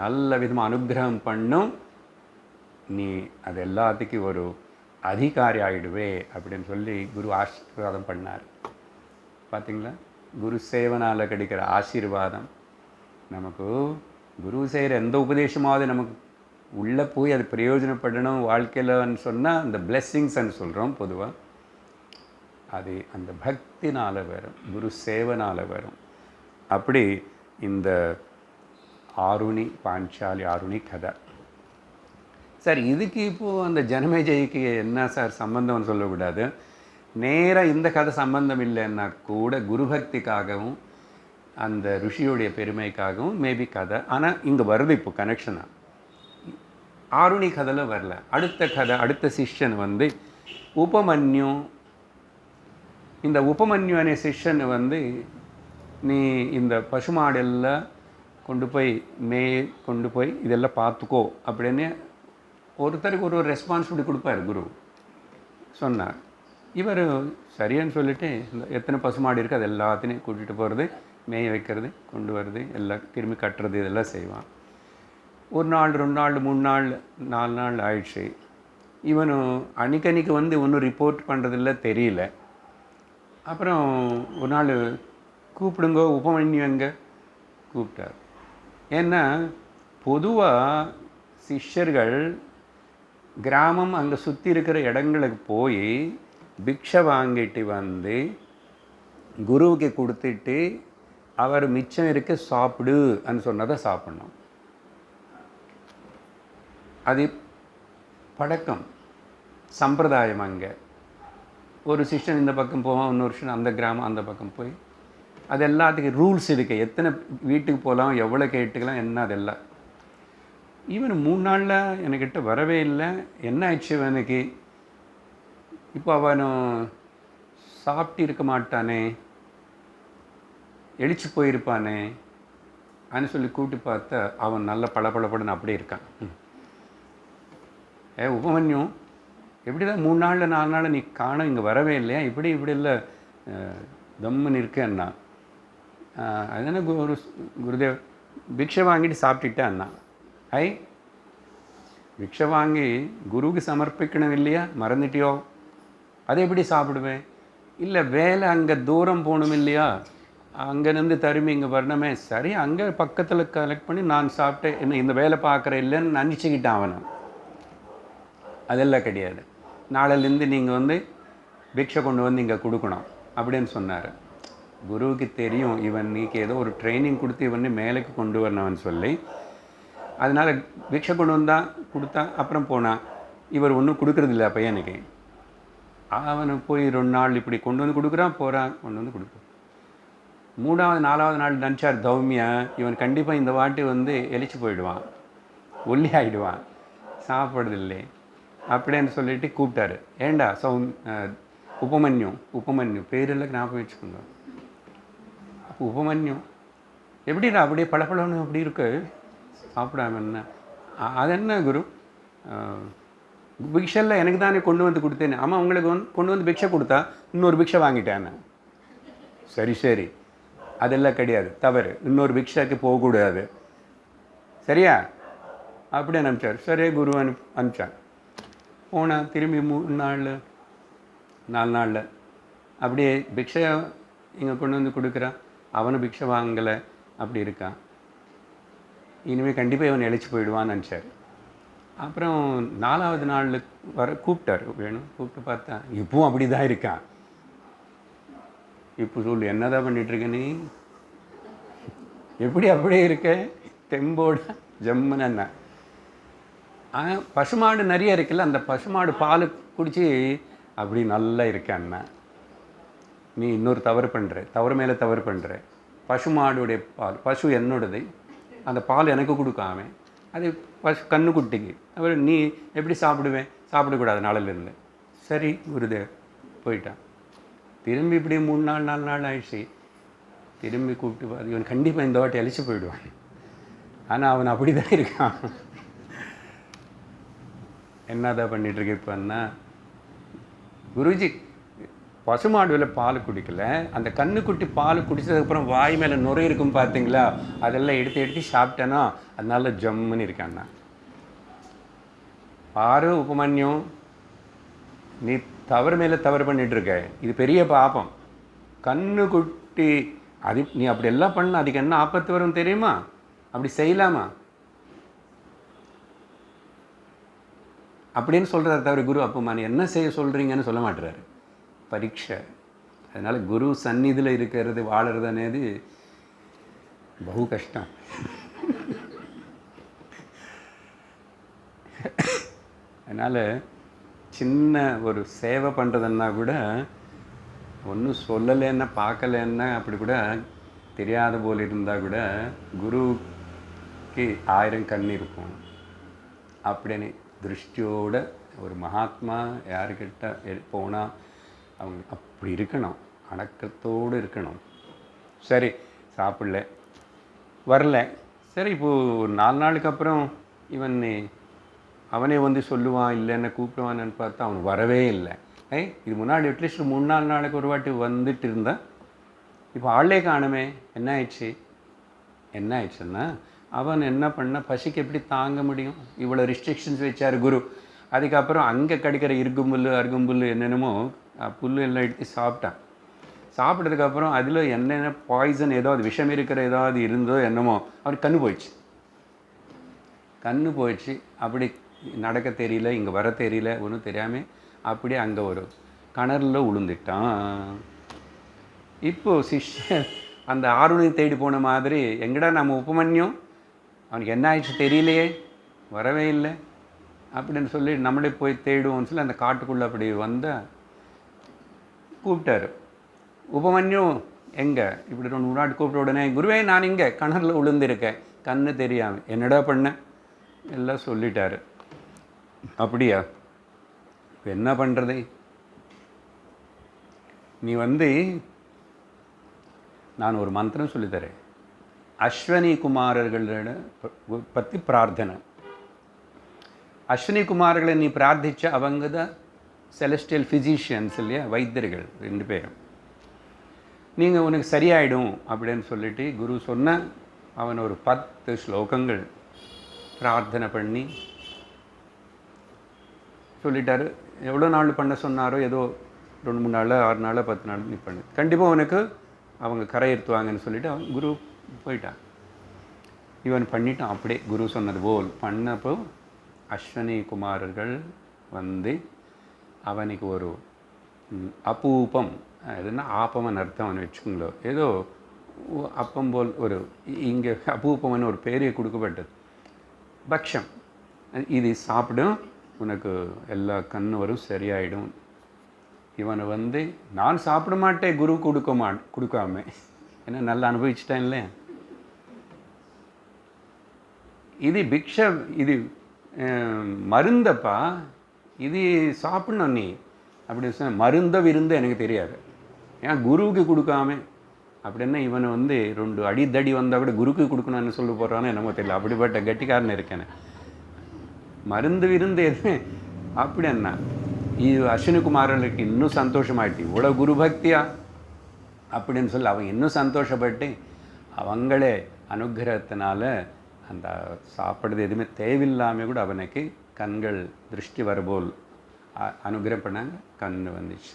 நல்ல விதமாக அனுகிரகம் பண்ணும், நீ அது எல்லாத்துக்கும் ஒரு அதிகாரி ஆகிடுவே அப்படின்னு சொல்லி குரு ஆசீர்வாதம் பண்ணார். பார்த்திங்களா, குரு சேவனால் கிடைக்கிற ஆசீர்வாதம். நமக்கு குரு செய்கிற எந்த உபதேசமாவது நமக்கு உள்ளே போய் அது பிரயோஜனப்படணும் வாழ்க்கையில்னு சொன்னால் அந்த பிளெஸ்ஸிங்ஸ்ன்னு சொல்கிறோம் பொதுவாக. அது அந்த பக்தினால் வரும், குரு சேவனால் வரும். அப்படி இந்த ஆருணி பாஞ்சாலி ஆருணி கதை. சார் இதுக்கு இப்போது அந்த ஜனமேஜய்க்கு என்ன சார் சம்பந்தம்னு சொல்லக்கூடாது. நேராக இந்த கதை சம்பந்தம் இல்லைன்னா கூட குருபக்திக்காகவும் அந்த ருஷியுடைய பெருமைக்காகவும் மேபி கதை. ஆனால் இங்கே வருது இப்போ கனெக்ஷனாக. ஆருணி கதையில் வரல. அடுத்த கதை, அடுத்த சிஷ்யன் வந்து உபமன்யு. இந்த உபமன்யு அనే சிஷ்யன் வந்து நீ இந்த பசுமாடெல்லாம் கொண்டு போய் இதெல்லாம் பார்த்துக்கோ அப்படின்னு ஒருத்தருக்கு ஒரு ரெஸ்பான்சிபிலிட்டி கொடுப்பார் குரு சொன்னார். இவர் சரியான்னு சொல்லிவிட்டு இந்த எத்தனை பசுமாடு இருக்குது அது எல்லாத்தையும் கூட்டிகிட்டு போகிறது, மேய வைக்கிறது, கொண்டு வர்றது, எல்லாம் திரும்பி கட்டுறது, இதெல்லாம் செய்வான். 1 நாள் 2 நாள் 3 நாள் 4 நாள் ஆயிடுச்சு. இவனும் அன்னைக்கு வந்து ஒன்றும் ரிப்போர்ட் பண்ணுறதில்ல, தெரியல. அப்புறம் ஒரு நாள் கூப்பிடுங்க உபமன்யு எங்க கூப்பிட்டார். ஏன்னா பொதுவாக சிஷ்யர்கள் கிராமம் அங்கே சுற்றி இருக்கிற இடங்களுக்கு போய் பிக்ஷை வாங்கிட்டு வந்து குருவுக்கு கொடுத்துட்டு அவர் மிச்சம் இருக்க சாப்பிடுன்னு சொன்னதை சாப்பிட்ணும். அது பழக்கம், சம்பிரதாயம். அங்கே ஒரு சிஷ்யன் இந்த பக்கம் போவான், இன்னொரு சிஷ்யன் அந்த கிராமம் அந்த பக்கம் போய் அது எல்லாத்துக்கும் ரூல்ஸ் இருக்குது. எத்தனை வீட்டுக்கு போகலாம், எவ்வளோ கேட்டுக்கலாம், என்ன அதெல்லாம். இவன் 3 நாளில் என்கிட்ட வரவே இல்லை. என்ன ஆயிடுச்சு இவனுக்கு? இப்போ அவனும் சாப்பிட்டு இருக்க மாட்டானே, எழுச்சி போயிருப்பானே அப்படின்னு சொல்லி கூட்டி பார்த்தா அவன் நல்ல பளபளபடன்னு அப்படியே இருக்கான். உபமன்யு எப்படி தான் 3 நாளில் 4 நாள் நீ காணோம், இங்கே வரவே இல்லையா, இப்படி இல்லை தம்முன்னு இருக்கேன்னா. அதனால குருதேவ் பிக்ஷை வாங்கிட்டு சாப்பிட்டுட்டேன் அண்ணா. பிக்ஷை வாங்கி குருவுக்கு சமர்ப்பிக்கணும் இல்லையா, மறந்துட்டியோ? அதை எப்படி சாப்பிடுவேன்? இல்லை வேலை அங்கே தூரம் போகணும் இல்லையா, அங்கேருந்து திரும்பி இங்கே வரணுமே. சரி, அங்கே பக்கத்தில் கலெக்ட் பண்ணி நான் சாப்பிட்டேன், என்ன இந்த வேலை பார்க்குற இல்லைன்னு நினச்சிக்கிட்டான் அவனை. அதெல்லாம் கிடையாது. நாளையிலேருந்து நீங்கள் வந்து பிக்ஷை கொண்டு வந்து இங்கே கொடுக்கணும் அப்படின்னு சொன்னார். குருவுக்கு தெரியும் இவன் நீக்கு ஏதோ ஒரு ட்ரைனிங் கொடுத்து இவன் மேலுக்கு கொண்டு வரணும்னு சொல்லி. அதனால் பிக்ஷை கொண்டு வந்தான், கொடுத்தான், அப்புறம் போனான். இவர் ஒன்றும் கொடுக்குறதில்ல பையனுக்கு. அவனுக்கு போய் 2 நாள் இப்படி கொண்டு வந்து கொடுக்குறான், போகிறான், கொண்டு வந்து கொடுக்குறான். 3வது 4வது நாள் நினச்சார் தௌமியா, இவன் கண்டிப்பாக இந்த வாட்டி வந்து எலிச்சு போயிடுவான், ஒல்லி ஆகிடுவான், சாப்பிட்றதில்லை அப்படின்னு சொல்லிட்டு கூப்பிட்டாரு. ஏண்டா உபமன்யு பேரெல்லாம் ஞாபகம் வச்சுக்கோங்க. அப்போ உபமன்யு எப்படிடா அப்படியே பளபளன்னு அப்படி இருக்கு சாப்பிடாம? என்ன அது என்ன குரு, பிக்ஷெல்லாம் எனக்கு தானே கொண்டு வந்து கொடுத்தேன்னு. ஆமாம், உங்களுக்கு கொண்டு வந்து பிக்ஷை கொடுத்தா இன்னொரு பிக்ஷை வாங்கிட்டேன்னு. சரி அதெல்லாம் கிடையாது, தவறு. இன்னொரு பிக்ஷைக்கு போகக்கூடாது, சரியா? அப்படியே அனுப்பிச்சார். சரி குரு அனுப்பிச்சான். போனால் திரும்பி 3 நாள் 4 நாளில் அப்படியே பிக்ஷை இங்கே கொண்டு வந்து கொடுக்குறான். அவனும் பிக்ஷை வாங்கலை, அப்படி இருக்கான். இனிமேல் கண்டிப்பாக இவன் இழைச்சி போயிடுவான்னு நினச்சார். அப்புறம் 4வது நாள் கூப்பிட்டாரு, வேணும் கூப்பிட்டு பார்த்தா இப்பவும் அப்படி தான் இருக்கான். இப்போ சொல்லு என்னதான் பண்ணிகிட்ருக்க நீ, எப்படி அப்படியே இருக்க தெம்போட ஜம்முன்னு. பசுமாடு நிறைய இருக்குல்ல, அந்த பசுமாடு பால் குடித்து அப்படி நல்லா இருக்கேன்னா, நீ இன்னொரு தவறு மேலே தவறு பண்ணுற. பசுமாடுடைய பால், பசு என்னோடது, அந்த பால் எனக்கு கொடுக்காம அது பசு கண்ணுக்குட்டிக்கு, அப்புறம் நீ எப்படி சாப்பிடுவேன், சாப்பிடக்கூடாது நாளிலிருந்து. சரி குருதேவ் போயிட்டான். திரும்பி இப்படி 3 நாள் 4 நாள் ஆயிடுச்சு. திரும்பி கூப்பிட்டு பார்த்து இவன் கண்டிப்பாக இந்த வாட்டி அழிச்சு போயிடுவான். ஆனால் அவன் அப்படி தான் இருக்கான். என்னதான் பண்ணிகிட்ருக்கு இப்போன்னா, குருஜி பசுமாடுவில் பால் குடிக்கல, அந்த கண்ணுக்குட்டி பால் குடித்ததுக்கப்புறம் வாய் மேலே நுரை இருக்கும் பார்த்தீங்களா, அதெல்லாம் எடுத்து எடுத்து சாப்பிட்டேன்னா அதனால ஜம்முன்னு இருக்கான்னா. பாரு உபமன்யம், நீ தவறு மேலே தவறு பண்ணிகிட்ருக்க, இது பெரிய பாபம். கண்ணுக்குட்டி அது நீ அப்படி எல்லாம் பண்ண அதுக்கு என்ன ஆபத்து வரும் தெரியுமா, அப்படி செய்யலாமா அப்படின்னு சொல்கிறார் தவிர குரு அப்பமா நீ என்ன செய்ய சொல்கிறீங்கன்னு சொல்ல மாட்டுறாரு. பரீட்சை. அதனால் குரு சந்நிதியில் இருக்கிறது வாழறது అనేది பகு கஷ்டம். அதனால் சின்ன ஒரு சேவை பண்ணுறதுன்னா கூட ஒன்றும் சொல்லலைன்னா பார்க்கலன்னா அப்படி கூட தெரியாத போல் இருந்தால் கூட குருவுக்கு 1000 கண் இருக்கும் அப்படின்னு திருஷ்டியோட ஒரு மகாத்மா யாருக்கிட்ட போனால் அவங்க அப்படி இருக்கணும், அடக்கத்தோடு இருக்கணும். சரி சாப்பிடல வரல, சரி இப்போது ஒரு 4 நாளுக்கு அப்புறம் அவனே வந்து சொல்லுவான் இல்லைன்னு கூப்பிடுவான்னு பார்த்தா அவன் வரவே இல்லை. இது முன்னாடி அட்லீஸ்ட் 3-4 நாளுக்கு ஒரு வாட்டி வந்துட்டு இருந்தான். இப்போ ஆளே காணுமே, என்ன ஆயிடுச்சுன்னா அவன் என்ன பண்ண, பசிக்கு எப்படி தாங்க முடியும், இவ்வளோ ரிஸ்ட்ரிக்ஷன்ஸ் வச்சார் குரு. அதுக்கப்புறம் அங்கே கிடைக்கிற இருக்கும்புல் அருகும்புல் என்னென்னமோ புல் எல்லாம் எடுத்து சாப்பிட்டான். சாப்பிட்டதுக்கப்புறம் அதில் என்னென்ன பாய்சன் ஏதாவது விஷம் இருக்கிற ஏதாவது இருந்தோ என்னமோ அவனுக்கு கண்ணு போயிடுச்சு. அப்படி நடக்க தெரியல, இங்கே வர தெரியல, ஒன்றும் தெரியாமல் அப்படியே அங்கே ஒரு கிணறுல விழுந்துட்டான். இப்போது சிஷ்யன் அந்த ஆருணி தேடி போன மாதிரி, எங்கடா நம்ம உபமன்யம், அவனுக்கு என்ன ஆயிடுச்சு தெரியலையே, வரவே இல்லை அப்படின்னு சொல்லி நம்மளே போய் தேடுவோம்னு சொல்லி அந்த காட்டுக்குள்ளே அப்படி வந்தால் கூப்பிட்டாரு. உபமன்யம் எங்கே, இப்படி 2 முன்னாடி கூப்பிட்ட உடனே குருவே நான் இங்கே கிணறுல விழுந்திருக்கேன், கண்ணு தெரியாமல், என்னடா பண்ண எல்லாம் சொல்லிட்டாரு. அப்படியா, இப்போ என்ன பண்ணுறது, நீ நான் ஒரு மந்திரம் சொல்லித்தரேன். அஸ்வினி குமாரர்களோட பற்றி பிரார்த்தனை. அஸ்வினி குமார்களை நீ பிரார்த்திச்ச அவங்க தான் செலஸ்டியல் ஃபிசிஷியன்ஸ் இல்லையா, வைத்தியர்கள் 2 பேரும். நீங்கள் உனக்கு சரியாயிடும் அப்படின்னு சொல்லிட்டு குரு சொன்ன அவன் ஒரு 10 ஸ்லோகங்கள் பிரார்த்தனை பண்ணி சொல்லிட்டாரு. எவ்வளோ நாள் பண்ண சொன்னாரோ, ஏதோ 2-3 நாள் 6 நாள் 10 நாள் நீ பண்ணு, கண்டிப்பாக உனக்கு அவங்க கரையேற்றுவாங்கன்னு சொல்லிவிட்டு அவன் குரு போயிட்டான். இவன் பண்ணிட்டான் அப்படியே குரு சொன்னது போல் பண்ணப்போ அஸ்வினி குமாரர்கள் அவனுக்கு ஒரு அப்பூப்பம், எதுனா ஆப்பமன் அர்த்தம் அவனை வச்சுக்கோங்களோ, ஏதோ அப்பம் போல் ஒரு இங்கே அப்பூப்பம்னு ஒரு பேரே கொடுக்கப்பட்டது, பக்ஷம். இது சாப்பிடும், உனக்கு எல்லா கண்ணு வரும், சரியாயிடும். இவனை நான் சாப்பிட மாட்டேன் குரு கொடுக்காம, ஏன்னா நல்லா அனுபவிச்சிட்டேன் இல்லை. இது பிக்ஷ, இது மருந்தப்பா, இது சாப்பிடணும் நீ அப்படி சொன்ன. மருந்த விருந்து எனக்கு தெரியாது, ஏன் குருவுக்கு கொடுக்காம அப்படின்னா இவனை 2 அடித்தடி வந்தால் கூட குருக்கு கொடுக்கணும்னு சொல்லி போடுறான்னு என்னமோ தெரியல, அப்படிப்பட்ட கட்டிக்காரன் இருக்கேன்னு. மருந்து விருந்து எது அப்படின்னா இது அஸ்வினிகுமாரனுக்கு இன்னும் சந்தோஷமாயிட்டு, இவ்வளோ குரு பக்தியா அப்படின்னு சொல்லி அவன் இன்னும் சந்தோஷப்பட்டு அவங்களே அனுகிரகத்தினால அந்த சாப்பிட்றது எதுவுமே தேவையில்லாமல் கூட அவனுக்கு கண்கள் திருஷ்டி வரபோல் அனுகிரகம் பண்ணாங்க, கண் வந்துச்சு.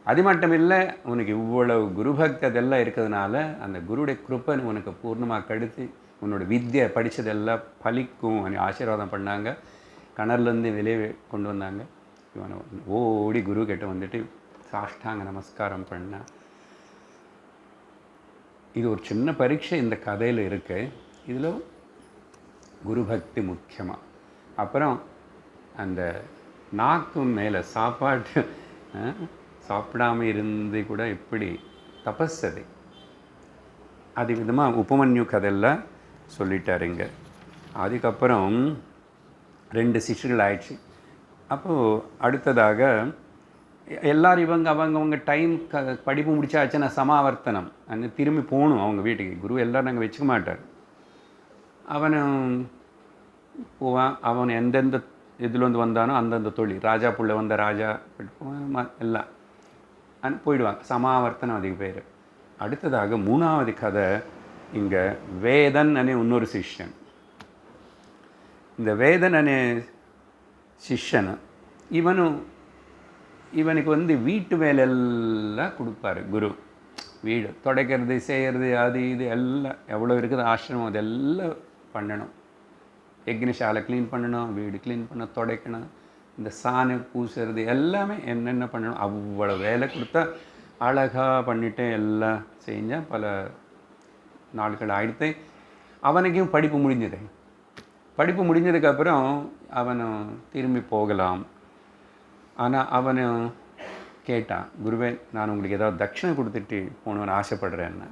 அது மட்டும் இல்லை, உனக்கு இவ்வளவு குருபக்தி அதெல்லாம் இருக்கிறதுனால அந்த குருடைய கிருப்பை உனக்கு பூர்ணமாக கடுத்து உன்னோட வித்யை படித்ததெல்லாம் பலிக்கும் ஆசீர்வாதம் பண்ணாங்க. கிணறுலேருந்து வெளியே கொண்டு வந்தாங்க. இவனை ஓடி குரு கிட்ட வந்துட்டு சாஷ்டாங்க நமஸ்காரம் பண்ண. இது ஒரு சின்ன பரீட்சை இந்த கதையில் இருக்குது. இதில் குரு பக்தி முக்கியமாக. அப்புறம் அந்த நாக்கு மேலே சாப்பாட்டு சாப்பிடாமல் இருந்து கூட எப்படி தபஸது அது விதமாக உபமன்யு கதையெல்லாம் சொல்லிட்டாருங்க. அதுக்கப்புறம் 2 சிஷ்யர்கள் ஆயிடுச்சு. அப்போது அடுத்ததாக எல்லோரும் அவங்கவுங்க டைம் படிப்பு முடிச்சாச்சுன்னா சமாவர்த்தனம் அங்கே திரும்பி போகணும் அவங்க வீட்டுக்கு. குரு எல்லோரும் நாங்கள் வச்சுக்க மாட்டார். அவனும் போவான். அவன் எந்தெந்த இதில் வந்து வந்தானோ அந்தந்த தொழில், ராஜா புள்ள வந்த ராஜா எல்லாம் போயிடுவாங்க. சமாவர்த்தனம் அதுக்கு பேர். அடுத்ததாக 3வது கதை இங்கே வேதன் அனே இன்னொரு சிஷ்யன். இந்த வேதன் அனே சிஷ்யன் இவனுக்கு வந்து வீட்டு வேலையெல்லாம் கொடுப்பாரு குரு. வீடு துடைக்கிறது, செய்கிறது, அது இது எல்லாம் எவ்வளோ இருக்குது ஆசிரமம் அதெல்லாம் பண்ணணும். யக்னசாலை க்ளீன் பண்ணணும், வீடு க்ளீன் பண்ண, துடைக்கணும், இந்த சாணி பூசுறது எல்லாமே என்னென்ன பண்ணணும். அவ்வளோ வேலை கொடுத்தா அழகாக பண்ணிவிட்டு எல்லாம் செஞ்சால் பல நாட்கள் ஆகிடுத்து. அவனுக்கும் படிப்பு முடிஞ்சது. படிப்பு முடிஞ்சதுக்கப்புறம் அவனும் திரும்பி போகலாம். ஆனால் அவனு கேட்டான், குருவே நான் உங்களுக்கு ஏதாவது தட்சிணை கொடுத்துட்டு போகணுன்னு ஆசைப்படுறேன்னு.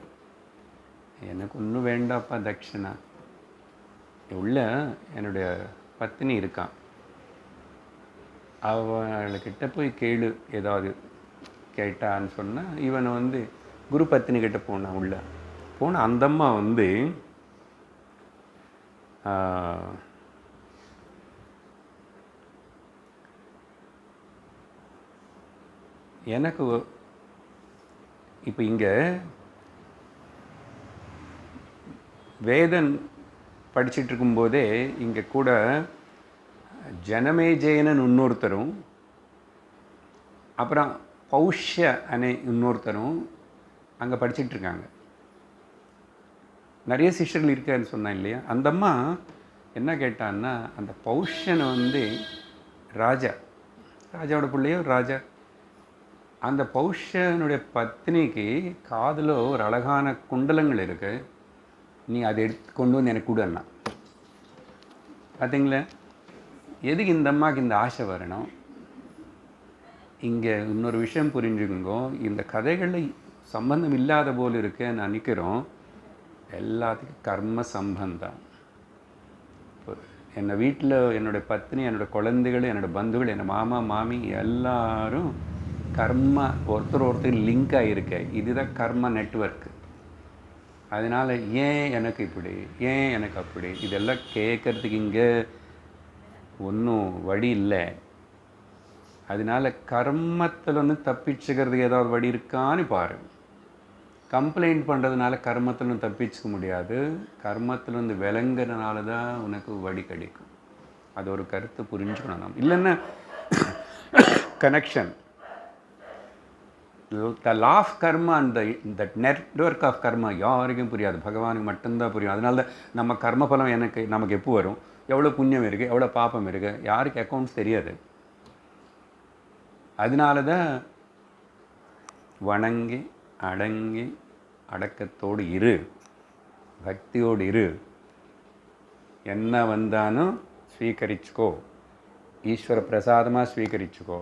எனக்கு ஒன்றும் வேண்டாப்பா தட்சிணை. உள்ள என்னுடைய பத்தினி இருக்கான், அவள்கிட்ட போய் கேளு ஏதாவது கேட்டான்னு சொன்னால். இவனை வந்து குரு பத்தினி கிட்ட போனான். உள்ள போன அந்தம்மா வந்து எனக்கு இப்போ இங்கே வேதன் படிச்சுட்டு இருக்கும்போதே இங்கே கூட ஜனமேஜயனன் இன்னொருத்தரும், அப்புறம் பௌஷ்ய அனே இன்னொருத்தரும் அங்கே படிச்சுட்ருக்காங்க. நிறைய சிஷ்யர்கள் இருக்காருன்னு சொன்னேன் இல்லையா. அந்த அம்மா என்ன கேட்டான்னா, அந்த பௌஷ்யனை வந்து ராஜாவோட பிள்ளையோ ராஜா, அந்த பௌஷ்யனுடைய பத்னிக்கு காதில் ஒரு அழகான குண்டலங்கள் இருக்குது, நீ அதை எடுத்து கொண்டு வந்து எனக்கு கொடுன்னா. பார்த்தீங்களா, எதுக்கு இந்த அம்மாவுக்கு இந்த ஆசை வரணும்? இங்கே இன்னொரு விஷயம் புரிஞ்சுக்கோங்க. இந்த கதைகளில் சம்பந்தம் இல்லாத போல் இருக்குன்னு நினைக்கிறோம். எல்லாத்துக்கும் கர்ம சம்பந்தம். என்னை வீட்டில் என்னுடைய பத்னி, என்னோடய குழந்தைகள், என்னோடய பந்துகள், என்னோடய மாமா மாமி எல்லாரும் கர்ம ஒருத்தர் லிங்க் ஆகியிருக்க. இதுதான் கர்ம நெட்வொர்க்கு. அதனால் ஏன் எனக்கு இப்படி, ஏன் எனக்கு அப்படி, இதெல்லாம் கேட்குறதுக்கு இங்கே ஒன்றும் வழி இல்லை. அதனால் கர்மத்தில் வந்து தப்பிச்சுக்கிறதுக்கு ஏதாவது வழி இருக்கான்னு பாரு. கம்ப்ளைண்ட் பண்ணுறதுனால கர்மத்தில் தப்பிச்சுக்க முடியாது. கர்மத்தில் வந்து விளங்குறதுனால தான் உனக்கு வழி கிடைக்கும். அது ஒரு கருத்தை புரிஞ்சுக்கணும் நம்ம. இல்லைன்னா connection, the law of karma and that network of karma யாருக்கும் புரியாது, பகவானுக்கு மட்டும்தான் புரியும். அதனால தான் நம்ம கர்மபலம் நமக்கு எப்போ வரும், எவ்வளோ புண்ணியம் இருக்குது, எவ்வளோ பாப்பம் இருக்குது, யாருக்கு அக்கௌண்ட்ஸ் தெரியாது. அதனால தான் வணங்கி அடங்கி அடக்கத்தோடு இரு, பக்தியோடு இரு. என்ன வந்தாலும் ஸ்வீகரிச்சுக்கோ, ஈஸ்வர பிரசாதமாக ஸ்வீகரிச்சுக்கோ,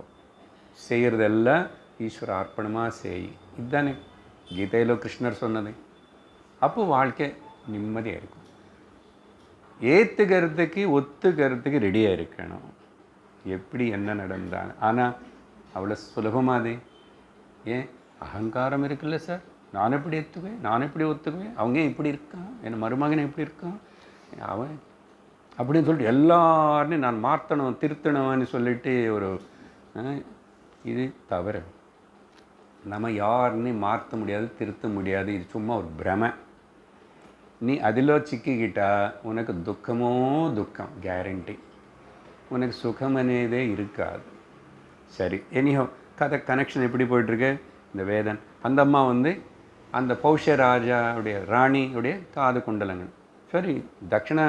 செய்கிறதெல்லாம் ஈஸ்வர அர்ப்பணமாக செய். இதுதானே கீதையில் கிருஷ்ணர் சொன்னது. அப்போ வாழ்க்கை நிம்மதியாக இருக்கும். ஏற்றுக்கிறதுக்கு ஒத்துக்கிறதுக்கு ரெடியாக இருக்கணும், எப்படி என்ன நடந்தாங்க. ஆனால் அவ்வளோ சுலபமாதே. ஏன் அகங்காரம் இருக்குல்ல சார், நான் எப்படி ஏற்றுக்குவேன், நான் எப்படி ஒத்துக்குவேன், அவங்க இப்படி இருக்கான், என் மருமகன் எப்படி இருக்கான், அவன் அப்படின்னு சொல்லிட்டு எல்லாரையும் நான் மாற்றணும் திருத்தணும்னு சொல்லிட்டு ஒரு இது தவறு. நம்ம யாருன்னு மாற்ற முடியாது, திருத்த முடியாது. இது சும்மா ஒரு பிரமை. நீ அதில் சிக்கிக்கிட்டா உனக்கு துக்கமோ துக்கம் கேரண்டி, உனக்கு சுகம் அனேதே இருக்காது. சரி, எனிஹோ கதை கனெக்ஷன் எப்படி போயிட்டுருக்கு. இந்த வேதன் அந்த அம்மா வந்து அந்த பௌஷ்ய ராஜாவுடைய ராணியுடைய காது குண்டலங்கள் சரி தட்சிணை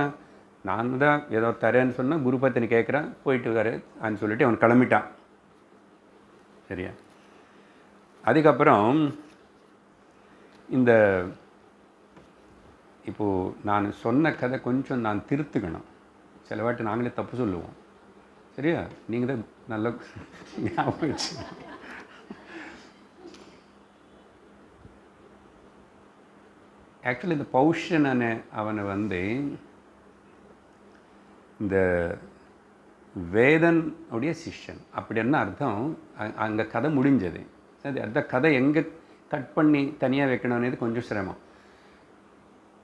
நான் தான் ஏதோ தரேன்னு சொன்னால் குரு பத்தினி கேட்குறான், போயிட்டு வரேன்னு சொல்லிட்டு அவன் கிளம்பிட்டான். சரியா? அதுக்கப்புறம் இந்த இப்போது நான் சொன்ன கதை கொஞ்சம் நான் திருத்துக்கணும். சில வாட்டி நாங்களே தப்பு சொல்லுவோம். சரியா? நீங்கள் தான் நல்ல ஞாபகம் வச்சு. ஆக்சுவலி இந்த பௌஷ்யன் அவனை வந்து இந்த வேதன் உடைய சிஷ்யன் அப்படின்னு அர்த்தம். அங்கே கதை முடிஞ்சது. சரி, அந்த கதை எங்கே கட் பண்ணி தனியாக வைக்கணும் అనేది கொஞ்சம் சிரமம்.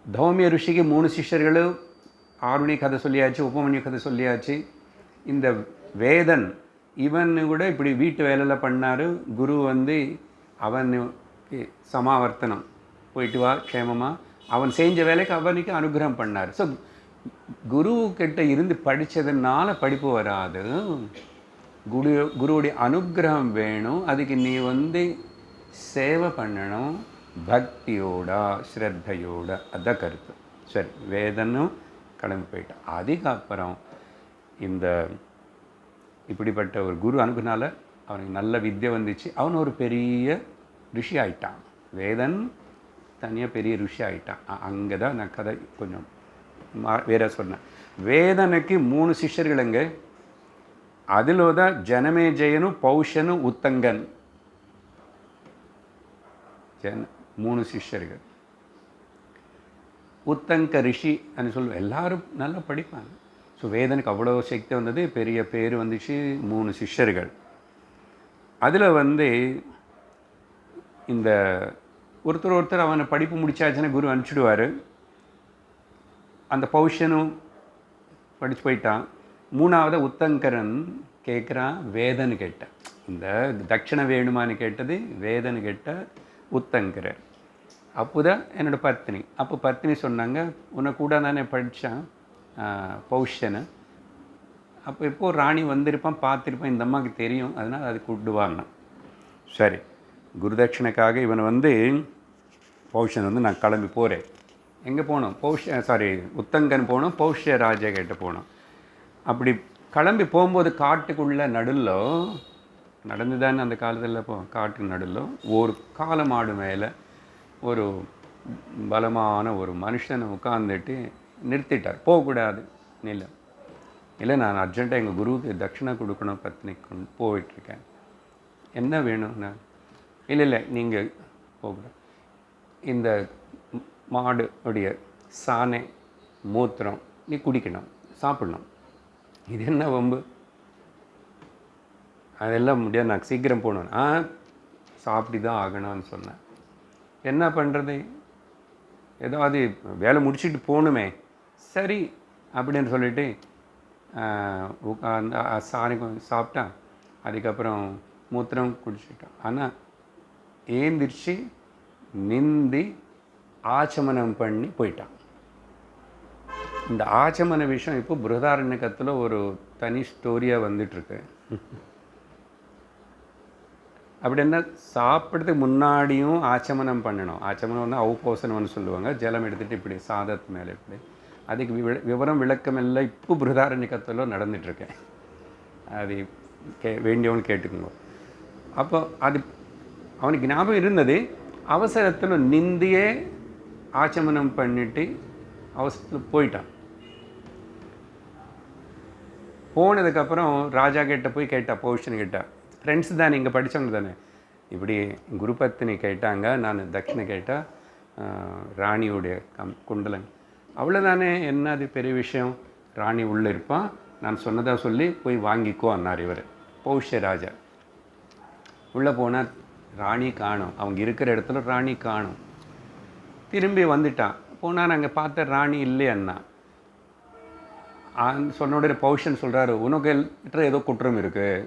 தௌமிய ருஷிக்கு 3 சிஷ்யர்கள், ஆருணி கதை சொல்லியாச்சு, உபமன்யு கதை சொல்லியாச்சு. இந்த வேதன் இவன் கூட இப்படி வீட்டு வேலையில் பண்ணார். குரு வந்து அவனுக்கு சமாவர்த்தனம், போயிட்டு வா க்ஷேமமாக, அவன் செஞ்ச வேலைக்கு அவனுக்கு அனுகிரகம் பண்ணார். ஸோ குருக்கிட்ட இருந்து படித்ததுனால படிப்பு வராது, குருவுடைய அனுகிரகம் வேணும். அதுக்கு நீ வந்து சேவை பண்ணணும் பக்தியோட ஸ்ரத்தையோட. அதான் கருத்து. சரி, வேதனும் கிளம்பி போயிட்டான். அதுக்கப்புறம் இந்த இப்படிப்பட்ட ஒரு குரு அனுகுனால அவனுக்கு நல்ல வித்யை வந்துச்சு. அவன் ஒரு பெரிய ரிஷி ஆயிட்டான். வேதன் தனியாக பெரிய ரிஷி ஆகிட்டான். அங்கே தான் நான் கதை கொஞ்சம் வேற சொன்னேன். வேதனுக்கு 3 சிஷ்யர்களுங்க. அதில் தான் ஜனமேஜயனும் பௌஷனும் உத்தங்கன் 3 சிஷ்யர்கள். உத்தங்க ரிஷி అని சொல்லுவோம். எல்லாரும் நல்லா படிப்பாங்க. ஸோ வேதனுக்கு அவ்வளோ சக்தி வந்தது, பெரிய பேர் வந்துச்சு. 3 சிஷ்யர்கள். அதில் வந்து இந்த ஒருத்தர் அவனை படிப்பு முடிச்சாச்சுன்னா குரு அனுப்பிச்சிடுவார். அந்த பௌஷனும் படித்து போயிட்டான். 3ஆவது உத்தங்கரன் கேட்குறான், வேதனு கேட்ட. இந்த தட்சிணை வேணுமான்னு கேட்டது வேதனு கேட்ட உத்தங்கரர். அப்போ தான் என்னோடய பத்னி. அப்போ பத்னி சொன்னாங்க, உன்னை கூட தானே படித்தான் பௌஷனை. அப்போ இப்போது ராணி வந்திருப்பான், பார்த்துருப்பான், இந்த அம்மாவுக்கு தெரியும், அதனால் அது கூப்பிடுவாங்க. சரி, குருதட்சிணைக்காக இவனை வந்து பௌஷன் வந்து நான் கிளம்பி போகிறேன். எங்கே போனோம்? உத்தங்கன் போனோம், பௌஷ்ய ராஜா கிட்ட போனோம். அப்படி கிளம்பி போகும்போது காட்டுக்குள்ளே நடுவில் நடந்து தானே அந்த காலத்தில் காட்டுக்கு நடுவில் ஒரு காளை மாடு மேலே ஒரு பலமான ஒரு மனுஷனை உட்காந்துட்டு நிறுத்திட்டார். போகக்கூடாது, இல்லை நான் அர்ஜென்ட்டாக எங்கள் குருவுக்கு தட்சிணை கொடுக்கணும், பத்னிக்கு போயிட்டுருக்கேன். என்ன வேணும்ண்ணா? இல்லை நீங்கள் போகக்கூடாது. இந்த மாடு உடைய சாணை மூத்திரம் நீ குடிக்கணும், சாப்பிடணும். இது என்ன வம்பு? அதெல்லாம் முடியாது, நான் சீக்கிரம் போகணும். சாப்பிட்டு தான் ஆகணும்னு சொன்னேன். என்ன பண்ணுறது? ஏதாவது வேலை முடிச்சுட்டு போகணுமே. சரி அப்படின்னு சொல்லிட்டு அந்த சாணி சாப்பிட்டான். அதுக்கப்புறம் மூத்திரம் குடிச்சிட்டான். ஆனால் ஏந்திரிச்சு நிந்தி ஆச்சமனம் பண்ணி போயிட்டான். இந்த ஆச்சமன விஷயம் இப்போ பிருஹதாரண்யகத்தில் ஒரு தனி ஸ்டோரியாக வந்துட்டுருக்கு. அப்படின்னா சாப்பிட்றதுக்கு முன்னாடியும் ஆச்சமனம் பண்ணணும். ஆச்சமனம் வந்து ஔபோசனம்னு சொல்லுவாங்க. ஜலம் எடுத்துகிட்டு இப்படி சாதத்து மேலே இப்படி. அதுக்கு விவரம் விளக்கம் எல்லாம் இப்போ பிருஹதாரண்யகத்தில் நடந்துகிட்ருக்கேன். அது வேண்டியவனு கேட்டுக்கோங்க. அப்போ அது அவனுக்கு ஞாபகம் இருந்தது. அவசரத்தில் நிந்தியே ஆச்சமனம் பண்ணிட்டு அவசரத்தில் போயிட்டான். போனதுக்கப்புறம் ராஜா கிட்ட போய் கேட்டா, பௌஷன் கிட்ட, ஃப்ரெண்ட்ஸ் தானே, இங்கே படித்தவங்க தானே, இப்படி குருபத்தினி கேட்டாங்க, நான் தட்சிணை கேட்டால் ராணியுடைய குண்டலன். அவ்வளோதானே, என்ன அது பெரிய விஷயம்? ராணி உள்ளே இருப்பான், நான் சொன்னதாக சொல்லி போய் வாங்கிக்கோ அன்னார் இவர் பௌஷ்ய ராஜா. உள்ளே போனால் ராணி காணும். அவங்க இருக்கிற இடத்துல ராணி காணும். திரும்பி வந்துட்டான். போனால் நாங்கள் பார்த்த ராணி இல்லையண்ணா. சொன்னோட பௌஷன் சொல்கிறாரு, உனக்கு ஏதோ குற்றம் இருக்குது.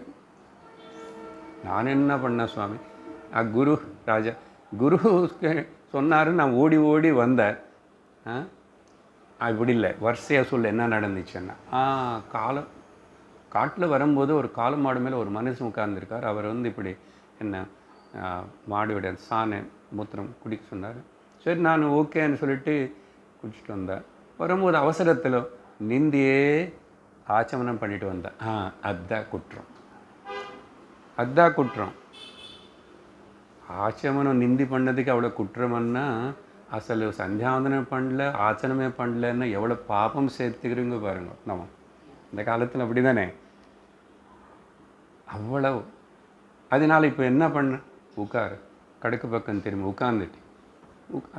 நான் என்ன பண்ணேன் சுவாமி? குரு ராஜா குரு சொன்னார், நான் ஓடி ஓடி வந்தேன். இப்படி இல்லை, வரிசையாக சொல்ல என்ன நடந்துச்சுன்னா, காட்டில் வரும்போது ஒரு காளை மாடு மேலே ஒரு மனுஷன் உட்கார்ந்துருக்கார். அவர் வந்து இப்படி என்ன மாடுவிட சாணை மூத்திரம் குடிக்க சொன்னார். சரி, நான் ஓகேன்னு சொல்லிட்டு குடிச்சிட்டு வந்தேன். வரும்போது அவசரத்தில் நிந்தியே ஆச்சமனம் பண்ணிட்டு வந்தேன். அதுதான் குற்றம், அதுதான் குற்றம். ஆச்சமனம் நிந்தி பண்ணதுக்கு அவ்வளோ குற்றம்னா అసలు సంధ్యావందనం பண்ணல, ஆச்சனமே பண்ணலன்னா எவ்வளோ பாபம் சேர்த்துக்கிறீங்க பாருங்க. நம்ம இந்த காலத்தில் அப்படி தானே, அவ்வளவு. அதனால் இப்போ என்ன பண்ண, உட்காரு, கடுக்கு பக்கம் திரும்பி உட்காந்துட்டு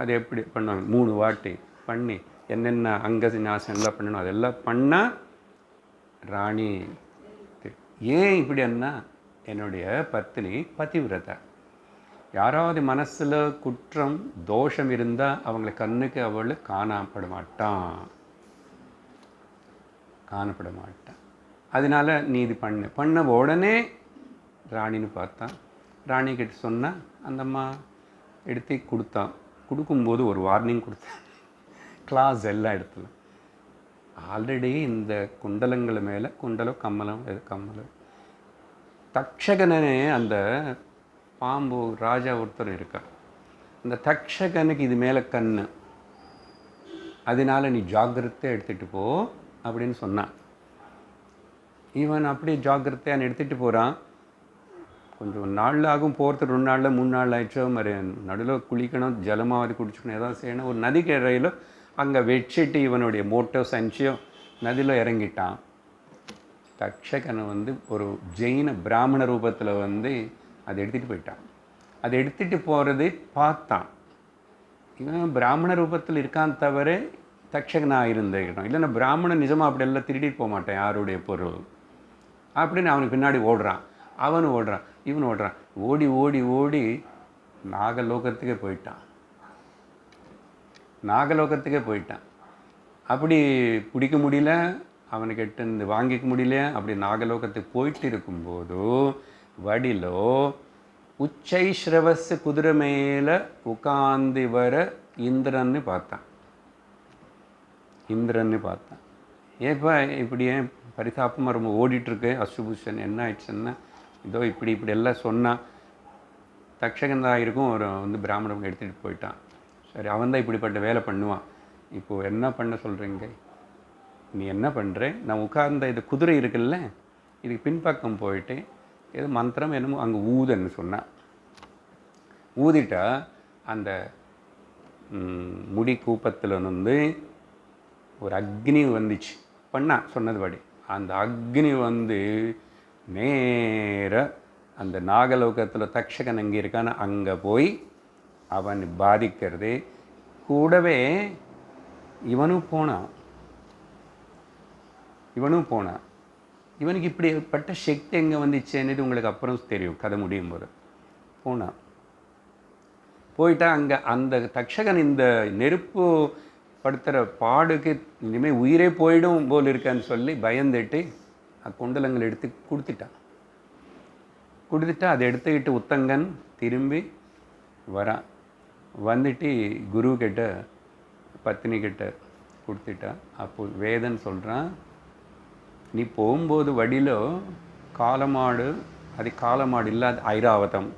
அது எப்படி பண்ணுவாங்க 3 வாட்டி பண்ணி என்னென்ன அங்க நாசம் எல்லாம் பண்ணணும் அதெல்லாம் பண்ணால் ராணி. ஏன் இப்படி அண்ணா, என்னுடைய பத்னி பதிவிரதா. யாராவது மனசில் குற்றம் தோஷம் இருந்தால் அவங்களை கண்ணுக்கு அவள் காணப்பட மாட்டான். அதனால நீ இது பண்ண உடனே ராணின்னு பார்த்தா, ராணிக்கிட்ட சொன்னால் அந்த அம்மா எடுத்து கொடுக்கும்போது ஒரு வார்னிங் கொடுத்தேன். கிளாஸ் எல்லா இடத்துல ஆல்ரெடி இந்த குண்டலங்கள் மேலே கம்மலம் தக்ஷகனே அந்த பாம்பு ராஜா ஒருத்தர் இருக்கார். அந்த தக்ஷகனுக்கு இது மேலே கண்ணு, அதனால நீ ஜாக்கிரதையாக எடுத்துகிட்டு போ அப்படின்னு சொன்னான். இவன் அப்படியே ஜாக்கிரதையாக எடுத்துகிட்டு போகிறான். கொஞ்சம் நாளில் ஆகும் போகிறது, 2 நாளில் 3 நாள் ஆயிடுச்சோ மாதிரி. நடுவில் குளிக்கணும், ஜலமாவது குடிச்சுக்கணும், ஏதாவது செய்யணும். ஒரு நதி கரையில் அங்கே வச்சுட்டு இவனுடைய மோட்டோ சஞ்சியோ நதியில் இறங்கிட்டான். தக்ஷகனை ஒரு ஜெயின பிராமண ரூபத்தில் அதை எடுத்துகிட்டு போயிட்டான். அதை எடுத்துகிட்டு போகிறது பார்த்தான். இவன் பிராமண ரூபத்தில் இருக்கான் தவிர தக்ஷகனாக இருந்துக்கிட்டான். இல்லைன்னா பிராமணன் நிஜமாக அப்படி எல்லாம் திருடிட்டு போக மாட்டேன் யாருடைய பொருள் அப்படின்னு அவனுக்கு பின்னாடி ஓடுறான். அவனும் ஓடுறான், இவன் ஓடுறான். ஓடி ஓடி ஓடி நாகலோகத்துக்கே போயிட்டான். அப்படி பிடிக்க முடியல, அவனுக்கிட்ட இருந்து வாங்கிக்க முடியல. அப்படி நாகலோகத்துக்கு போயிட்டு இருக்கும்போது வடிலோ உச்சைஸ்ரவஸ் குதிரை மேலே உட்காந்து வர இந்திரன்னு பார்த்தான். ஏப்பா இப்படி ஏன் பரிதாபமாக ரொம்ப ஓடிட்டுருக்கு அசுபூஷன், என்ன ஆயிடுச்சுன்னா இதோ இப்படி எல்லாம் சொன்னான். தக்ஷகந்தான் இருக்கும், ஒரு பிராமணன் எடுத்துகிட்டு போயிட்டான். சரி, அவன் தான் இப்படிப்பட்ட வேலை பண்ணுவான். இப்போது என்ன பண்ண சொல்கிறீங்க, நீ என்ன பண்ணுற, நான் உட்கார்ந்த இது குதிரை இருக்குல்ல, இதுக்கு பின்பக்கம் போயிட்டு ஏதோ மந்திரம் என்னமோ அங்கே ஊதுன்னு சொன்னான். ஊதிட்டா அந்த முடி கூப்பத்தில் ஒரு அக்னி வந்துச்சு. சொன்னதுபடி அந்த அக்னி நேர அந்த நாகலோகத்தில் தக்ஷகன் அங்கே இருக்கான்னு அங்கே போய் அவன் பாதிக்கிறது. கூடவே இவனும் போனான். இவனுக்கு இப்படிப்பட்ட சக்தி எங்கே வந்துச்சேன்னு உங்களுக்கு அப்புறம் தெரியும், கதை முடியும் போது. போயிட்டா அங்கே அந்த தக்ஷகன் இந்த நெருப்பு படுத்துகிற பாடுக்கு இனிமேல் உயிரே போயிடும் போல் இருக்கான்னு சொல்லி பயந்துட்டு குண்டலங்கள் எடுத்து கொடுத்துட்டா. அதை எடுத்துக்கிட்டு உத்தங்கன் திரும்பி வரான். வந்துட்டு குரு கிட்ட பத்னி கிட்ட கொடுத்துட்டா. அப்போது வேதன் சொல்கிறான், நீ போகும்போது வடியில் காலமாடு, அது காலமாடு இல்லாத ஐராவதம்,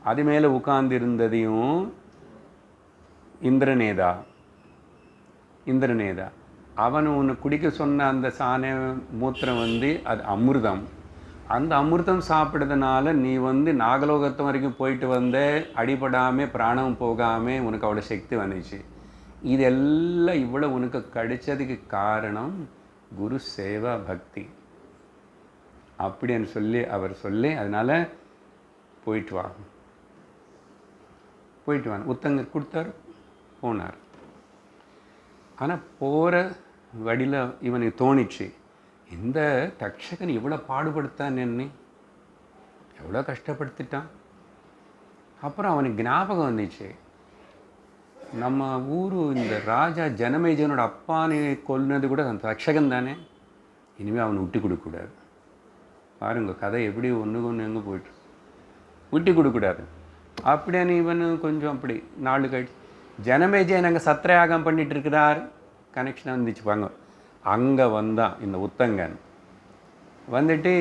அது மேலே உட்கார்ந்திருந்ததையும் இந்திரனேதா அவன் ஒன்று குடிக்க சொன்ன அந்த சாண மூத்திரம் அது அமிர்தம். அந்த அமிர்தம் சாப்பிட்றதுனால நீ நாகலோகத்து வரைக்கும் போயிட்டு அடிபடாமல் பிராணம் போகாமல் உனக்கு அவ்வளோ சக்தி வந்துச்சு. இதெல்லாம் இவ்வளோ உனக்கு கிடைச்சதுக்கு காரணம் குரு சேவா பக்தி அப்படின்னு சொல்லி அவர் அதனால் போயிட்டு வாங்க உத்தங்க கொடுத்தார், போனார். ஆனால் போகிற வழியில் இவனுக்கு தோணிச்சு, இந்த தக்ஷகன் இவ்வளோ பாடுபடுத்தான், என்னை எவ்வளோ கஷ்டப்படுத்திட்டான். அப்புறம் அவனுக்கு ஞாபகம் வந்துச்சு, நம்ம ஊர் இந்த ராஜா ஜனமேஜனோட அப்பானை கொல்லுனது கூட அந்த தக்ஷகன் தானே, இனிமேல் அவனை விட்டு கொடுக்கக்கூடாது. பாருங்க கதை எப்படி ஒன்றுக்கு எங்கே போய்ட்டு விட்டு கொடுக்கக்கூடாது. அப்படின்னு இவனு கொஞ்சம் அப்படி நாலு கழிச்சு ஜனமேஜயன் அங்கே சத்திரயாகம் பண்ணிகிட்டு இருக்கிறார், கனெக்ஷனாக வந்துச்சு. பாங்க அங்கே வந்தான் இந்த உத்தங்கன். வந்துட்டு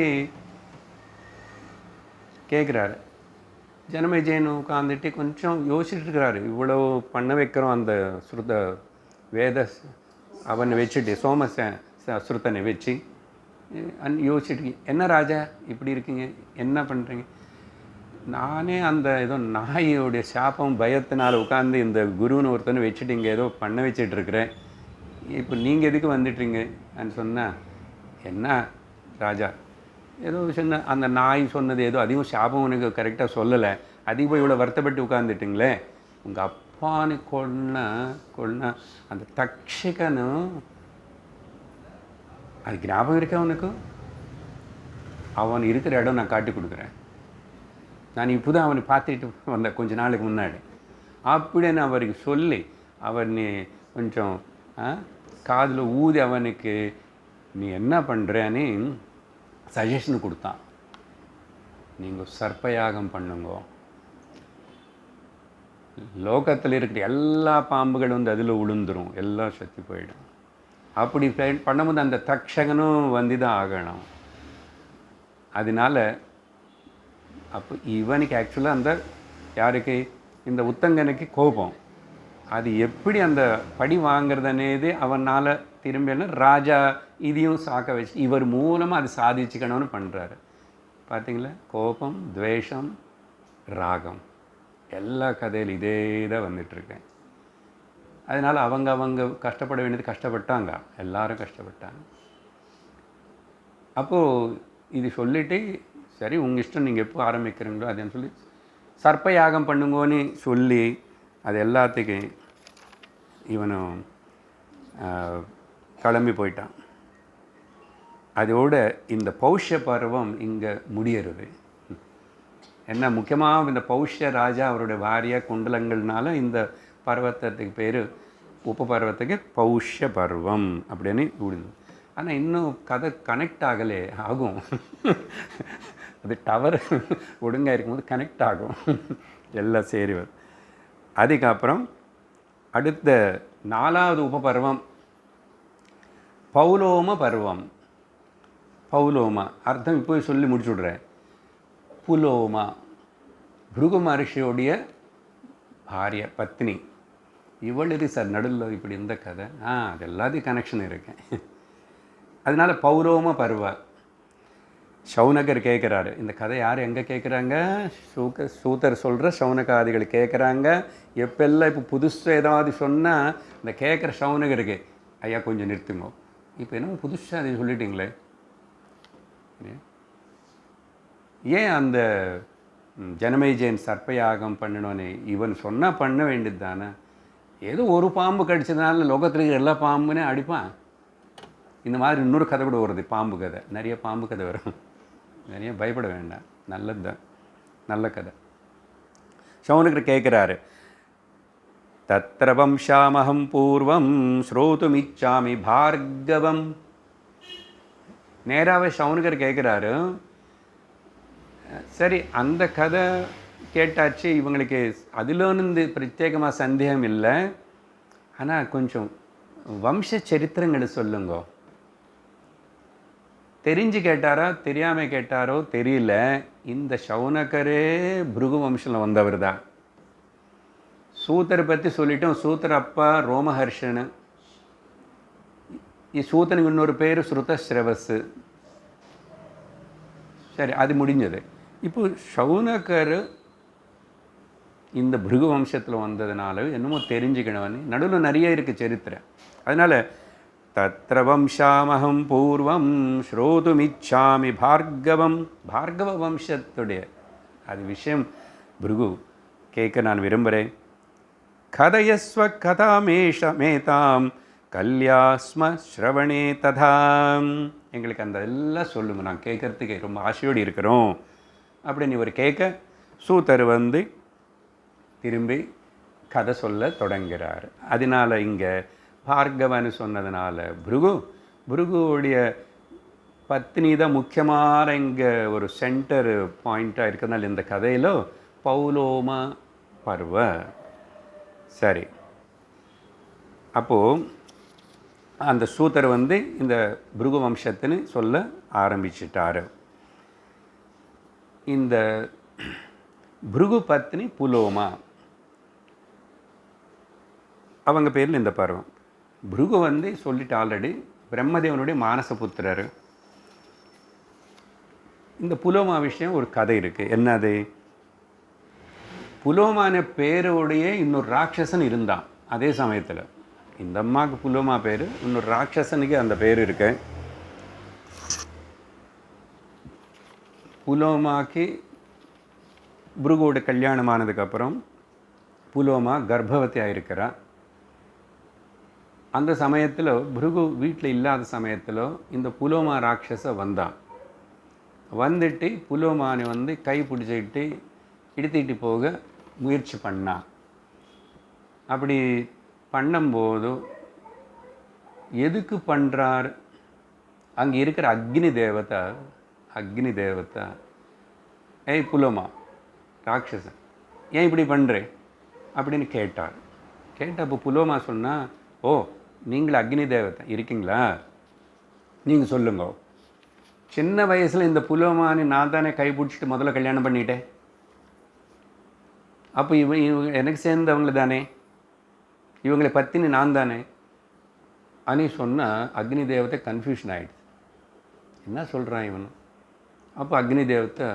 கேட்குறாரு, ஜனமேஜயன் உட்காந்துட்டு கொஞ்சம் யோசிச்சுட்டு இருக்கிறாரு, இவ்வளோ பண்ண வைக்கிறோம் அந்த ஸ்ருத வேத அவனை வச்சுட்டு சோமசுருத்தனை வச்சு யோசிச்சுட்டு, என்ன ராஜா இப்படி இருக்கீங்க, என்ன பண்ணுறீங்க? நானே அந்த ஏதோ நாயோடைய சாப்பம் பயத்தினால் உட்காந்து இந்த குருன்னு ஒருத்தனை வச்சுட்டு இங்கே ஏதோ பண்ண வச்சிட்ருக்கிறேன், இப்போ நீங்கள் எதுக்கு வந்துட்டுறீங்க அப்படின்னு சொன்னால், என்ன ராஜா ஏதோ சொன்ன அந்த நாய் சொன்னது ஏதோ அதிகம் சாபம் உனக்கு கரெக்டாக சொல்லலை, அதிகம் போய் இவ்வளோ வருத்தப்பட்டு உட்காந்துட்டிங்களே, உங்கள் அப்பான்னு கொன்னா அந்த தக்ஷகனும் அது ஞாபகம் இருக்கா உனக்கு? அவன் இருக்கிற இடம் நான் காட்டி கொடுக்குறேன், நான் இப்போ தான் அவனை பார்த்துட்டு வந்தேன் கொஞ்ச நாளுக்கு முன்னாடி அப்படின்னு அவருக்கு சொல்லி அவனை கொஞ்சம் காதில் ஊதி அவனுக்கு நீ என்ன பண்ணுறேன்னு சஜஷன் கொடுத்தான். நீங்கள் சர்ப்பயாகம் பண்ணுங்க, லோகத்தில் இருக்கிற எல்லா பாம்புகளும் வந்து அதில் விழுந்துடும், எல்லாம் சத்தி போயிடும். அப்படி பண்ணும்போது அந்த தக்ஷகனும் வந்து தான் ஆகணும். அதனால் அப்போ இவனுக்கு ஆக்சுவலாக அந்த யாருக்கு இந்த உத்தங்கனுக்கு கோபம், அது எப்படி அந்த படி வாங்கிறதுனேது அவனால் திரும்பினா ராஜா இதையும் சாக்க வச்சு இவர் மூலமாக அது சாதிச்சுக்கணும்னு பண்ணுறாரு. பார்த்தீங்களா, கோபம், துவேஷம், ராகம் எல்லா கதையில் இதே தான் வந்துட்டுருக்கேன். அதனால் அவங்க கஷ்டப்பட வேண்டியது கஷ்டப்பட்டாங்க, எல்லாரும் கஷ்டப்பட்டாங்க. அப்போது இது சொல்லிவிட்டு சரி உங்கள் இஷ்டம், நீங்கள் எப்போ ஆரம்பிக்கிறீங்களோ அதுன்னு சொல்லி சர்ப்பயாகம் பண்ணுங்கன்னு சொல்லி அது எல்லாத்துக்கும் இவனும் கிளம்பி போயிட்டான். அதோட இந்த பௌஷ பருவம் இங்கே முடியறது. என்ன முக்கியமாக இந்த பௌஷ ராஜா அவருடைய வாரிய குண்டலங்கள்னால இந்த பர்வத்தத்துக்கு பேர் உப பர்வத்துக்கு பௌஷ பருவம் அப்படின்னு விடுது. ஆனால் இன்னும் கதை கனெக்ட் ஆகலே, ஆகும். அது டவர் ஒழுங்காக இருக்கும்போது கனெக்ட் ஆகும், எல்லாம் சேரி வரும். அதுக்கப்புறம் அடுத்த 4வது உபபருவம் பௌலோம பருவம். பௌலோமா அர்த்தம் இப்போ சொல்லி முடிச்சு விட்றேன். புலோமா பிருகு மகர்ஷியோடைய பாரிய பத்னி, இவள் இரு சார் நடுவில் இப்படி இந்த கதை அது எல்லாத்தையும் கனெக்ஷன் இருக்கேன். அதனால் பௌலோம பருவா. சௌனகர் கேட்குறாரு, இந்த கதை யார் எங்கே கேட்குறாங்க? சூதர் சொல்கிற சௌனகாதிகள் கேட்குறாங்க. எப்பெல்லாம் இப்போ புதுசாக ஏதாவது சொன்னால் இந்த கேட்குற சௌனகருக்கு ஐயா கொஞ்சம் நிறுத்துங்க, இப்போ என்ன புதுசாக அதை சொல்லிட்டீங்களே, ஏன் அந்த ஜனமேஜயன் சர்ப்பயாகம் பண்ணணும்னு இவன் சொன்னால் பண்ண வேண்டியது தானே? ஏதோ ஒரு பாம்பு கடிச்சதுனால லோகத்தில் இருக்கிற எல்லா பாம்புனே அடிப்பான். இந்த மாதிரி இன்னொரு கதை கூட வருது, பாம்பு கதை, நிறைய பாம்பு கதை வரும், நிறைய பயப்பட வேண்டாம், நல்லது தான், நல்ல கதை. சௌனகர் கேட்குறாரு, தத்ர வம்சாமஹம் பூர்வம் ஸ்ரோதுமிச்சாமி பார்கவம். நேராகவே சௌனகர் கேட்குறாரு. சரி அந்த கதை கேட்டாச்சு, இவங்களுக்கு அதிலிருந்து பிரத்யேகமாக சந்தேகம் இல்லை, ஆனால் கொஞ்சம் வம்ச சரித்திரங்களை சொல்லுங்க. தெரிஞ்சு கேட்டாரா தெரியாமல் கேட்டாரோ தெரியல, இந்த சௌனகரே பிருகு வம்சத்தில் வந்தவர் தான். சூத்தரை பற்றி சொல்லிட்டோம், சூத்தர் அப்பா ரோமஹர்ஷனு, சூத்தனுக்கு இன்னொரு பேர் ஸ்ருதஸ்ரவஸ். சரி அது முடிஞ்சது. இப்போ சௌனகர் இந்த பிருகு வம்சத்தில் வந்ததுனால என்னமோ தெரிஞ்சுக்கணும்னு நடுவில் நிறைய இருக்குது சரித்திரம். அதனால் தத்ர வம்சாமஹம் பூர்வம் ஸ்ரோதுமிச்சாமி பார்கவம். பார்கவ வம்சத்துடைய அது விஷயம் பிருகு கேட்க நான் விரும்புகிறேன். கதயஸ்வ கதாமேஷமேதாம் கல்யாஸ்ம ஸ்ரவணே ததாம். எங்களுக்கு அந்த எல்லாம் சொல்லுங்கள், நான் கேட்குறதுக்கு ரொம்ப ஆசையோடு இருக்கிறோம் அப்படின்னு இவர் கேட்க சூத்தர் வந்து திரும்பி கதை சொல்ல தொடங்குகிறார். அதனால் இங்கே பார்கவன்னு சொன்னதுனால பிருகுவுடைய பத்னி தான் முக்கியமான இங்கே ஒரு சென்டர் பாயிண்ட்டாக இருக்கிறதுனால இந்த கதையில் பௌலோம பருவ. சரி, அப்போது அந்த சூத்தர் வந்து இந்த பிருகு வம்சத்துன்னு சொல்ல ஆரம்பிச்சிட்டார். இந்த பிருகு பத்னி புலோமா அவங்க பேரில் இந்த பருவம். பிருகு வந்து சொல்லிட்டு ஆல்ரெடி பிரம்மதேவனுடைய மானசபுத்திரர். இந்த புலோமா விஷயம் ஒரு கதை இருக்குது. என்னது? புலோமான பேரோடைய இன்னொரு ராட்சசன் இருந்தான் அதே சமயத்தில். இந்த அம்மாவுக்கு புலோமா பேர், இன்னொரு ராட்சசனுக்கு அந்த பேர் இருக்கு. புலோமாக்கு பிருகுவோட கல்யாணம் ஆனதுக்கப்புறம் புலோமா கர்ப்பவதியாக இருக்கிறா. அந்த சமயத்தில் பிருகு வீட்டில் இல்லாத சமயத்தில் இந்த புலோமா ராட்சச வந்தான். வந்துட்டு புலோமானை வந்து கை பிடிச்சிக்கிட்டு இழுத்திட்டு போக முயற்சி பண்ணான். அப்படி பண்ணும்போது எதுக்கு பண்ணுறார்? அங்கே இருக்கிற அக்னி தேவதா ஏய் புலோமா ராட்சசன், ஏன் இப்படி பண்ணுறே அப்படின்னு கேட்டார். கேட்டப்போ புலோமா சொன்னால், ஓ நீங்கள் அக்னி தேவதை இருக்கீங்களா, நீங்கள் சொல்லுங்க. சின்ன வயசில் இந்த புலோமானி நான் தானே கைப்பிடிச்சிட்டு முதல்ல கல்யாணம் பண்ணிட்டேன். அப்போ இவங்க எனக்கு சேர்ந்தவங்க தானே, இவங்களை பற்றினு நான் தானே அனி சொன்னால் அக்னி தேவத்தை கன்ஃபியூஷன் ஆகிடுது. என்ன சொல்கிறான் இவன்? அப்போ அக்னி தேவத்தை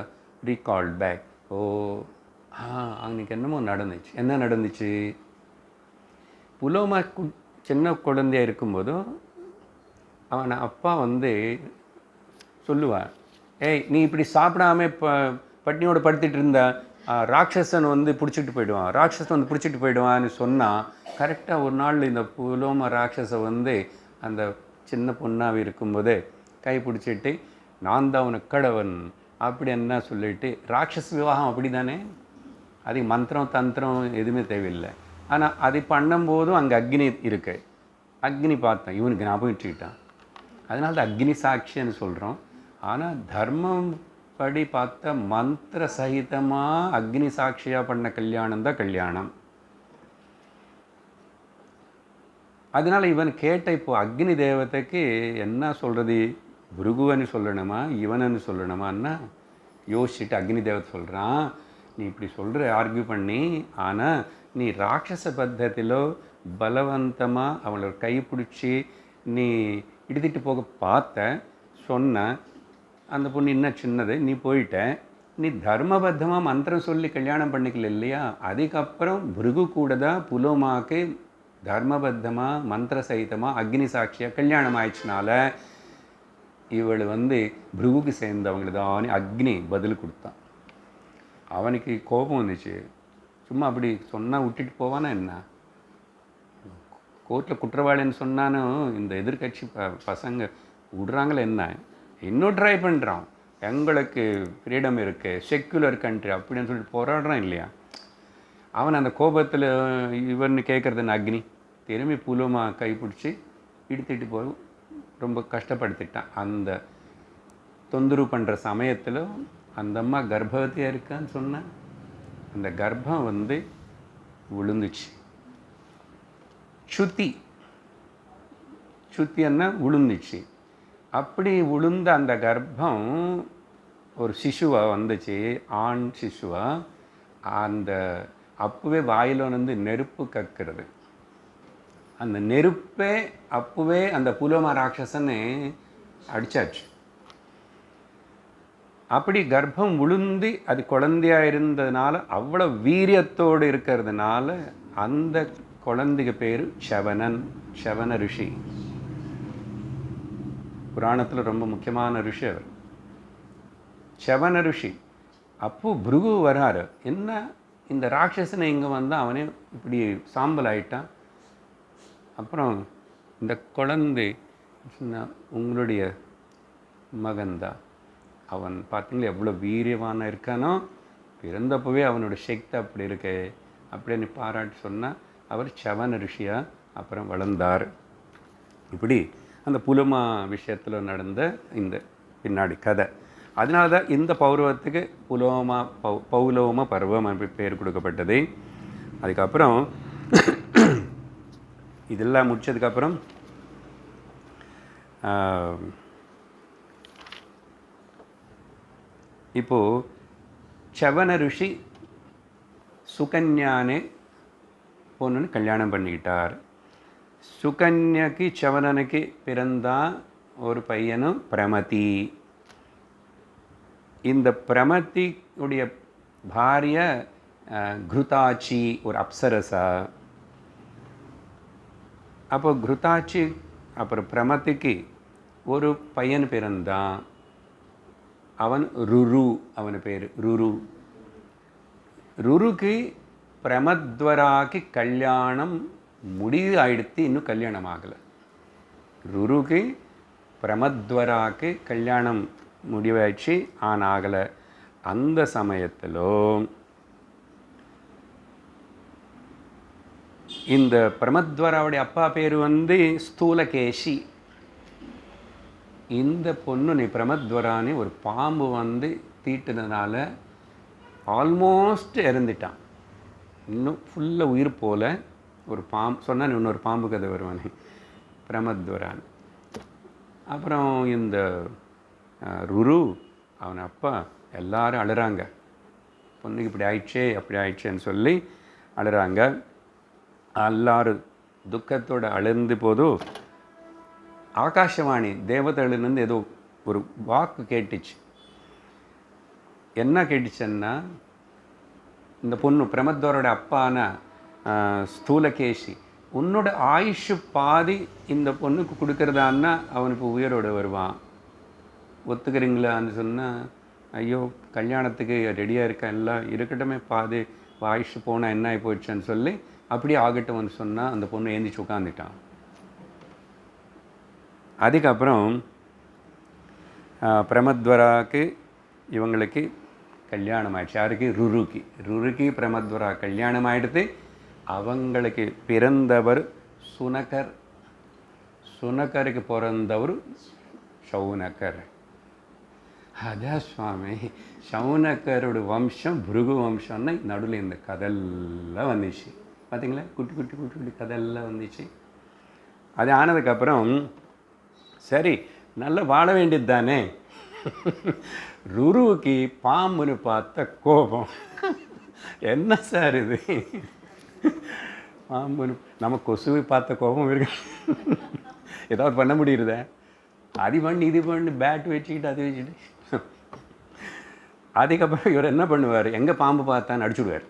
ரீகால்ட் பேக். ஓ அன்றைக்கி என்னமோ நடந்துச்சு. என்ன நடந்துச்சு? புலோமா சின்ன குழந்தையாக இருக்கும்போதும் அவன் அப்பா வந்து சொல்லுவான், ஏய் நீ இப்படி சாப்பிடாம பட்னியோடு படுத்திட்டு இருந்த ராட்சசன் வந்து பிடிச்சிட்டு போயிடுவான்னு சொன்னால், கரெக்டாக ஒரு நாள் இந்த புலோமா ராட்சசை வந்து அந்த சின்ன பொண்ணாக இருக்கும்போதே கை பிடிச்சிட்டு நான் தான் அவனுக்கு கடவன் அப்படி என்ன சொல்லிட்டு, ராட்சச விவாகம் அப்படி தானே, அதுக்கு மந்திரம் தந்திரம் எதுவுமே தேவையில்லை. ஆனால் அதை பண்ணும்போதும் அங்கே அக்னி இருக்கு. அக்னி பார்த்தேன், இவனுக்கு ஞாபகம் வச்சுக்கிட்டான். அதனால தான் அக்னி சாட்சின்னு சொல்கிறோம். ஆனால் தர்மம் படி பார்த்தா மந்திர சகிதமாக அக்னி சாட்சியாக பண்ண கல்யாணம் தான் கல்யாணம். அதனால் இவன் கேட்ட இப்போ அக்னி தேவதைக்கு என்ன சொல்கிறது, பிருகுவன்னு சொல்லணுமா இவனன்னு சொல்லணுமான்னா யோசிச்சுட்டு அக்னி தேவதை சொல்கிறான், நீ இப்படி சொல்கிற ஆர்கியூ பண்ணி, ஆனால் நீ ராட்சச பத்தத்திலோ பலவந்தமாக அவளை கைப்பிடிச்சி நீ இழுத்திட்டு போக சொன்ன அந்த பொண்ணு இன்னும் சின்னது, நீ போயிட்ட, நீ தர்மபத்தமாக மந்திரம் சொல்லி கல்யாணம் பண்ணிக்கல இல்லையா, அதுக்கப்புறம் பிருகு கூட தான் புலோமாவுக்கு தர்மபத்தமாக மந்திர சகிதமாக அக்னி சாட்சியாக கல்யாணம் ஆயிடுச்சுனால இவள் வந்து பிருகுக்கு சேர்ந்தவங்களை தான் அக்னி பதில் கொடுத்தான். அவனுக்கு கோபம் வந்துச்சு. சும்மா அப்படி சொன்னால் விட்டுட்டு போவானா என்ன? கோர்ட்டில் குற்றவாளின்னு சொன்னாலும் இந்த எதிர்கட்சி பசங்க விடுறாங்களே என்ன, இன்னும் ட்ரை பண்ணுறான். எங்களுக்கு ஃப்ரீடம் இருக்குது, செக்குலர் கண்ட்ரி அப்படின்னு சொல்லிட்டு போராடுறான் இல்லையா. அவன் அந்த கோபத்தில் இவன்னு கேட்குறதுன்னு அக்னி திரும்பி புலோமா கைப்பிடிச்சி இழுத்துட்டு போய் ரொம்ப கஷ்டப்படுத்திட்டான். அந்த தொந்தரவு பண்ணுற சமயத்தில் அந்த அம்மா கர்ப்பவதியாக இருக்கான்னு சொன்னேன். அந்த கர்ப்பம் வந்து விழுந்துச்சு. சுத்தின்னா விழுந்துச்சு. அப்படி விழுந்த அந்த கர்ப்பம் ஒரு சிசுவாக வந்துச்சு, ஆண் சிசுவாக. அந்த அப்பவே வாயில் வந்து நெருப்பு கக்கிறது. அந்த நெருப்பே அப்பவே அந்த புலோமா ராட்சசனை அடிச்சாச்சு. அப்படி கர்ப்பம் விழுந்து அது குழந்தையாக இருந்ததுனால, அவ்வளோ வீரியத்தோடு இருக்கிறதுனால அந்த குழந்தைக்கு பேர் சவன ரிஷி. புராணத்தில் ரொம்ப முக்கியமான ரிஷி அவர், சவன ரிஷி. அப்போ பிருகு வராரு, என்ன இந்த ராட்சசனை இங்கே வந்தால் அவனே இப்படி சாம்பல் ஆயிட்டான். அப்புறம் இந்த குழந்தை உங்களுடைய மகன்தான், அவன் பார்த்தீங்களா எவ்வளோ வீரியவான இருக்கானோ, பிறந்தப்பவே அவனோட சக்தி அப்படி இருக்கு அப்படின்னு பாராட்டி சொன்னால் அவர் சவன ரிஷியாக அப்புறம் வளர்ந்தார். இப்படி அந்த புலமா விஷயத்தில் நடந்த இந்த பின்னாடி கதை. அதனால தான் இந்த பௌரவத்துக்கு பௌலோம பருவம் பேர் கொடுக்கப்பட்டது. அதுக்கப்புறம் இதெல்லாம் முடிச்சதுக்கப்புறம் இப்போது சவன ரிஷி சுகன்யானே பொண்ணுன்னு கல்யாணம் பண்ணிக்கிட்டார். சுகன்யக்கு சவனனுக்கு பிறந்தா ஒரு பையனும் பிரமதி. இந்த பிரமதி உடைய பாரிய கிருதாச்சி, ஒரு அப்சரசா. அப்போ கிருதாச்சி அப்புறம் பிரமதிக்கு ஒரு பையன் பிறந்தான். அவன் ருரு, அவன் பேர் ருரு. ருருக்கு பிரமத்வராக்கு கல்யாணம் முடிவு ஆயிடுத்து, இன்னும் கல்யாணம் ஆகலை. ருருக்கு பிரமத்வராக்கு கல்யாணம் முடிவாயிடுச்சு, ஆனால் ஆகலை. அந்த சமயத்திலும் இந்த பிரமத்வராவுடைய அப்பா பேர் ஸ்தூலகேஷி. இந்த பொண்ணு பிரமத்வரானே ஒரு பாம்பு தீட்டுனதுனால ஆல்மோஸ்ட் இறந்துட்டான். இன்னும் ஃபுல்லாக உயிர் போல ஒரு பாம்பு சொன்னால் இன்னொரு பாம்பு கதை வருவானே பிரமத்வரான். அப்புறம் இந்த ருரு அவன் அப்பா எல்லாரும் அழுறாங்க. பொண்ணுக்கு இப்படி ஆயிடுச்சே அப்படி ஆயிடுச்சேன்னு சொல்லி அழுறாங்க. எல்லாரும் துக்கத்தோடு அழுந்து போதும் ஆகாஷவாணி தேவதைகளிலிருந்து ஏதோ ஒரு வாக்கு கேட்டுச்சு. என்ன கேட்டுச்சுன்னா, இந்த பொண்ணு பிரமத்வரோட அப்பான ஸ்தூலகேஷி, உன்னோட ஆயுஷ் பாதி இந்த பொண்ணுக்கு கொடுக்கறதான்னா அவனுக்கு உயிரோடு வருவான், ஒத்துக்கிறீங்களான்னு சொன்னால், ஐயோ கல்யாணத்துக்கு ரெடியாக இருக்க எல்லாம் இருக்கட்டுமே, பாதி ஆயுஷ் போனால் என்ன ஆகி போயிடுச்சுன்னு சொல்லி அப்படியே ஆகட்டும்னு சொன்னால் அந்த பொண்ணு ஏந்திச்சு உட்காந்துட்டான். அதுக்கப்புறம் பிரமத்வராக்கு இவங்களுக்கு கல்யாணம் ஆயிடுச்சு. யாருக்கு? ருருக்கு. ருருக்கு பிரமத்வரா கல்யாணம் ஆகிடுது. அவங்களுக்கு பிறந்தவர் சுனகர். சுனகருக்கு பிறந்தவர் சௌனகர். அதான் சுவாமி, சௌனகரோட வம்சம் பிருகு வம்சம்னா நடுவில் இந்த கதெல்லாம் வந்துச்சு. பார்த்தீங்களா, குட்டி குட்டி குட்டி குட்டி கதெல்லாம் வந்துச்சு. அது ஆனதுக்கப்புறம் சரி நல்லா வாழ வேண்டியது தானே. ருருவுக்கு பாம்புன்னு பார்த்த கோபம். என்ன சார் இது, பாம்புன்னு நம்ம கொசுவை பார்த்த கோபம் இருக்கு, ஏதாவது பண்ண முடியுறத? அது பண்ணி இது பண்ணி பேட் வச்சுக்கிட்டு அது வச்சுக்கிட்டு. அதுக்கப்புறம் இவர் என்ன பண்ணுவார், எங்கே பாம்பு பார்த்தான்னு அடிச்சுடுவார்,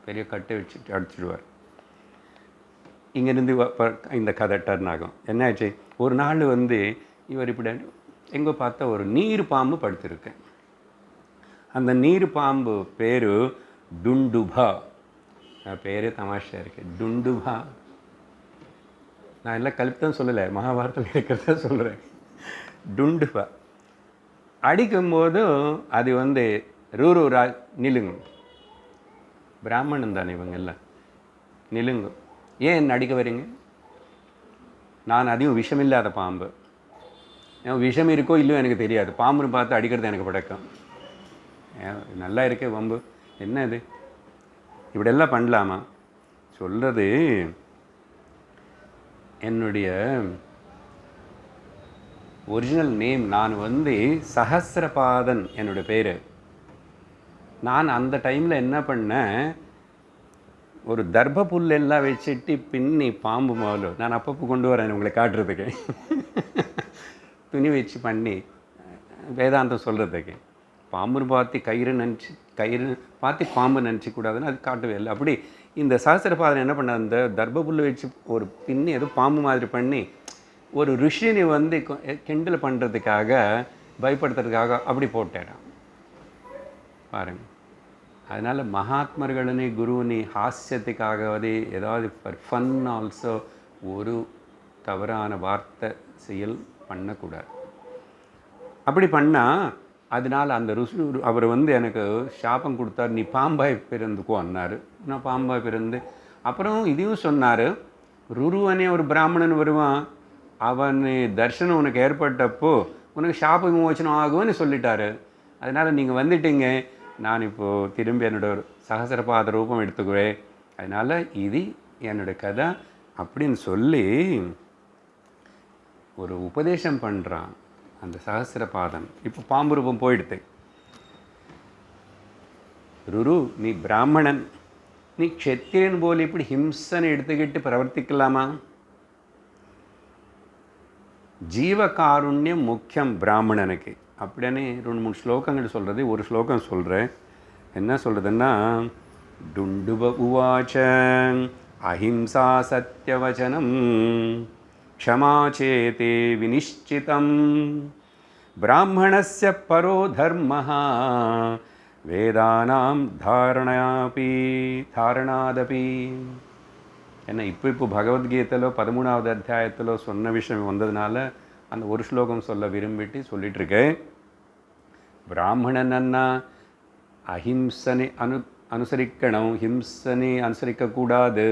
பெரிய கட்டை வச்சுட்டு அடிச்சுடுவார். இங்கேருந்து இந்த கதை டர்ன் ஆகும். என்னாச்சு, ஒரு நாள் இவர் இப்படி எங்கே பார்த்தா ஒரு நீர் பாம்பு படுத்திருக்கு. அந்த நீர் பாம்பு பேர் டுண்டுபா. பேரே தமாஷா இருக்கு, டுண்டுபா. நான் எல்லாம் கல்பித்தான் சொல்லலை, மகாபாரதத்தில் இருக்கிறத சொல்கிறேன். டுண்டுபா அடிக்கும்போது அது ரூரு நிலுங்கு. பிராமணன் தானே இவங்க எல்லாம், நிலுங்கு. ஏன் என்ன அடிக்க வரீங்க? நான் அதிகம் விஷமில்லாத பாம்பு, விஷம் இருக்கோ இல்லையோ எனக்கு தெரியாது, பாம்புன்னு பார்த்து அடிக்கிறது எனக்கு பழக்கம். நல்லா இருக்கே வம்பு, என்ன இது இப்படியெல்லாம் பண்ணலாமா? சொல்கிறது என்னுடைய ஒரிஜினல் நேம். நான் சஹஸ்ரபாதன் என்னுடைய பேர். நான் அந்த டைமில் என்ன பண்ணேன், ஒரு தர்ப புல்லெல்லாம் வச்சுட்டு பின்னி பாம்பு மாவில் நான் அப்பப்போ கொண்டு வரேன் உங்களை காட்டுறதுக்கு, துணி வச்சு பண்ணி வேதாந்தம் சொல்கிறதுக்கு. பாம்புன்னு பார்த்து கயிறு பார்த்து பாம்பு நினச்சிக்கூடாதுன்னு அது காட்டவே இல்லை. அப்படி இந்த சஹஸ்ரபாதன் என்ன பண்ண, அந்த தர்ப புல்லு வச்சு ஒரு பின்னி ஏதோ பாம்பு மாதிரி பண்ணி ஒரு ரிஷினி கிண்டல் பண்ணுறதுக்காக, பயப்படுத்துறதுக்காக அப்படி போட்டேன் பாருங்கள். அதனால் மகாத்மர்களே குருவினி ஹாஸ்யத்துக்காகவே ஏதாவது ஃபார் ஃபன் ஆல்சோ ஒரு தவறான வார்த்தை செயல் பண்ணக்கூடாது. அப்படி பண்ணால் அதனால் அந்த ருசி அவர் எனக்கு சாபம் கொடுத்தார், நீ பாம்பாய் பிறந்துக்கோ அன்னார். நான் பாம்பாய் பிறந்து அப்புறம் இதையும் சொன்னார், ருருவனே ஒரு பிராமணன் வருவான், அவன் தர்ஷனம் உனக்கு ஏற்பட்டப்போ உனக்கு சாப விமோச்சனம் ஆகும்னு சொல்லிட்டாரு. அதனால் நீங்கள் வந்துட்டீங்க, நான் இப்போது திரும்பி என்னோடய சஹஸ்ரபாத ரூபம் எடுத்துக்குவேன், அதனால் இது என்னோடய கதை அப்படின்னு சொல்லி ஒரு உபதேசம் பண்ணுறான் அந்த சஹஸ்ரபாதன். இப்போ பாம்பு ரூபம் போயிடுது. ருரு, நீ பிராமணன், நீ க்ஷத்திரியன் போல் இப்படி ஹிம்சனை எடுத்துக்கிட்டு பிரவர்த்திக்கலாமா? ஜீவகாருண்யம் முக்கியம் பிராமணனுக்கு அப்படின்னு 2-3 ஸ்லோகங்கள் சொல்கிறது. ஒரு ஸ்லோகம் சொல்கிறேன். என்ன சொல்கிறதுன்னா, டுண்டுப உவாச்ச அஹிம்சா சத்யவச்சனம் க்ஷமா சேதே வினிஷ்சிதம் பிராமணஸ்ய பரோ தர்மः வேதானாம் தாரணாதபி. ஏன்னா இப்போ பகவத்கீதையில் 13வது அத்தியாயத்தில் சொன்ன விஷயம் வந்ததுனால அந்த ஒரு ஸ்லோகம் சொல்ல விரும்பிட்டு சொல்லிகிட்ருக்கேன். பிராமணன்னா அஹிம்சனை அனுசரிக்கணும், ஹிம்சனை அனுசரிக்கக்கூடாது.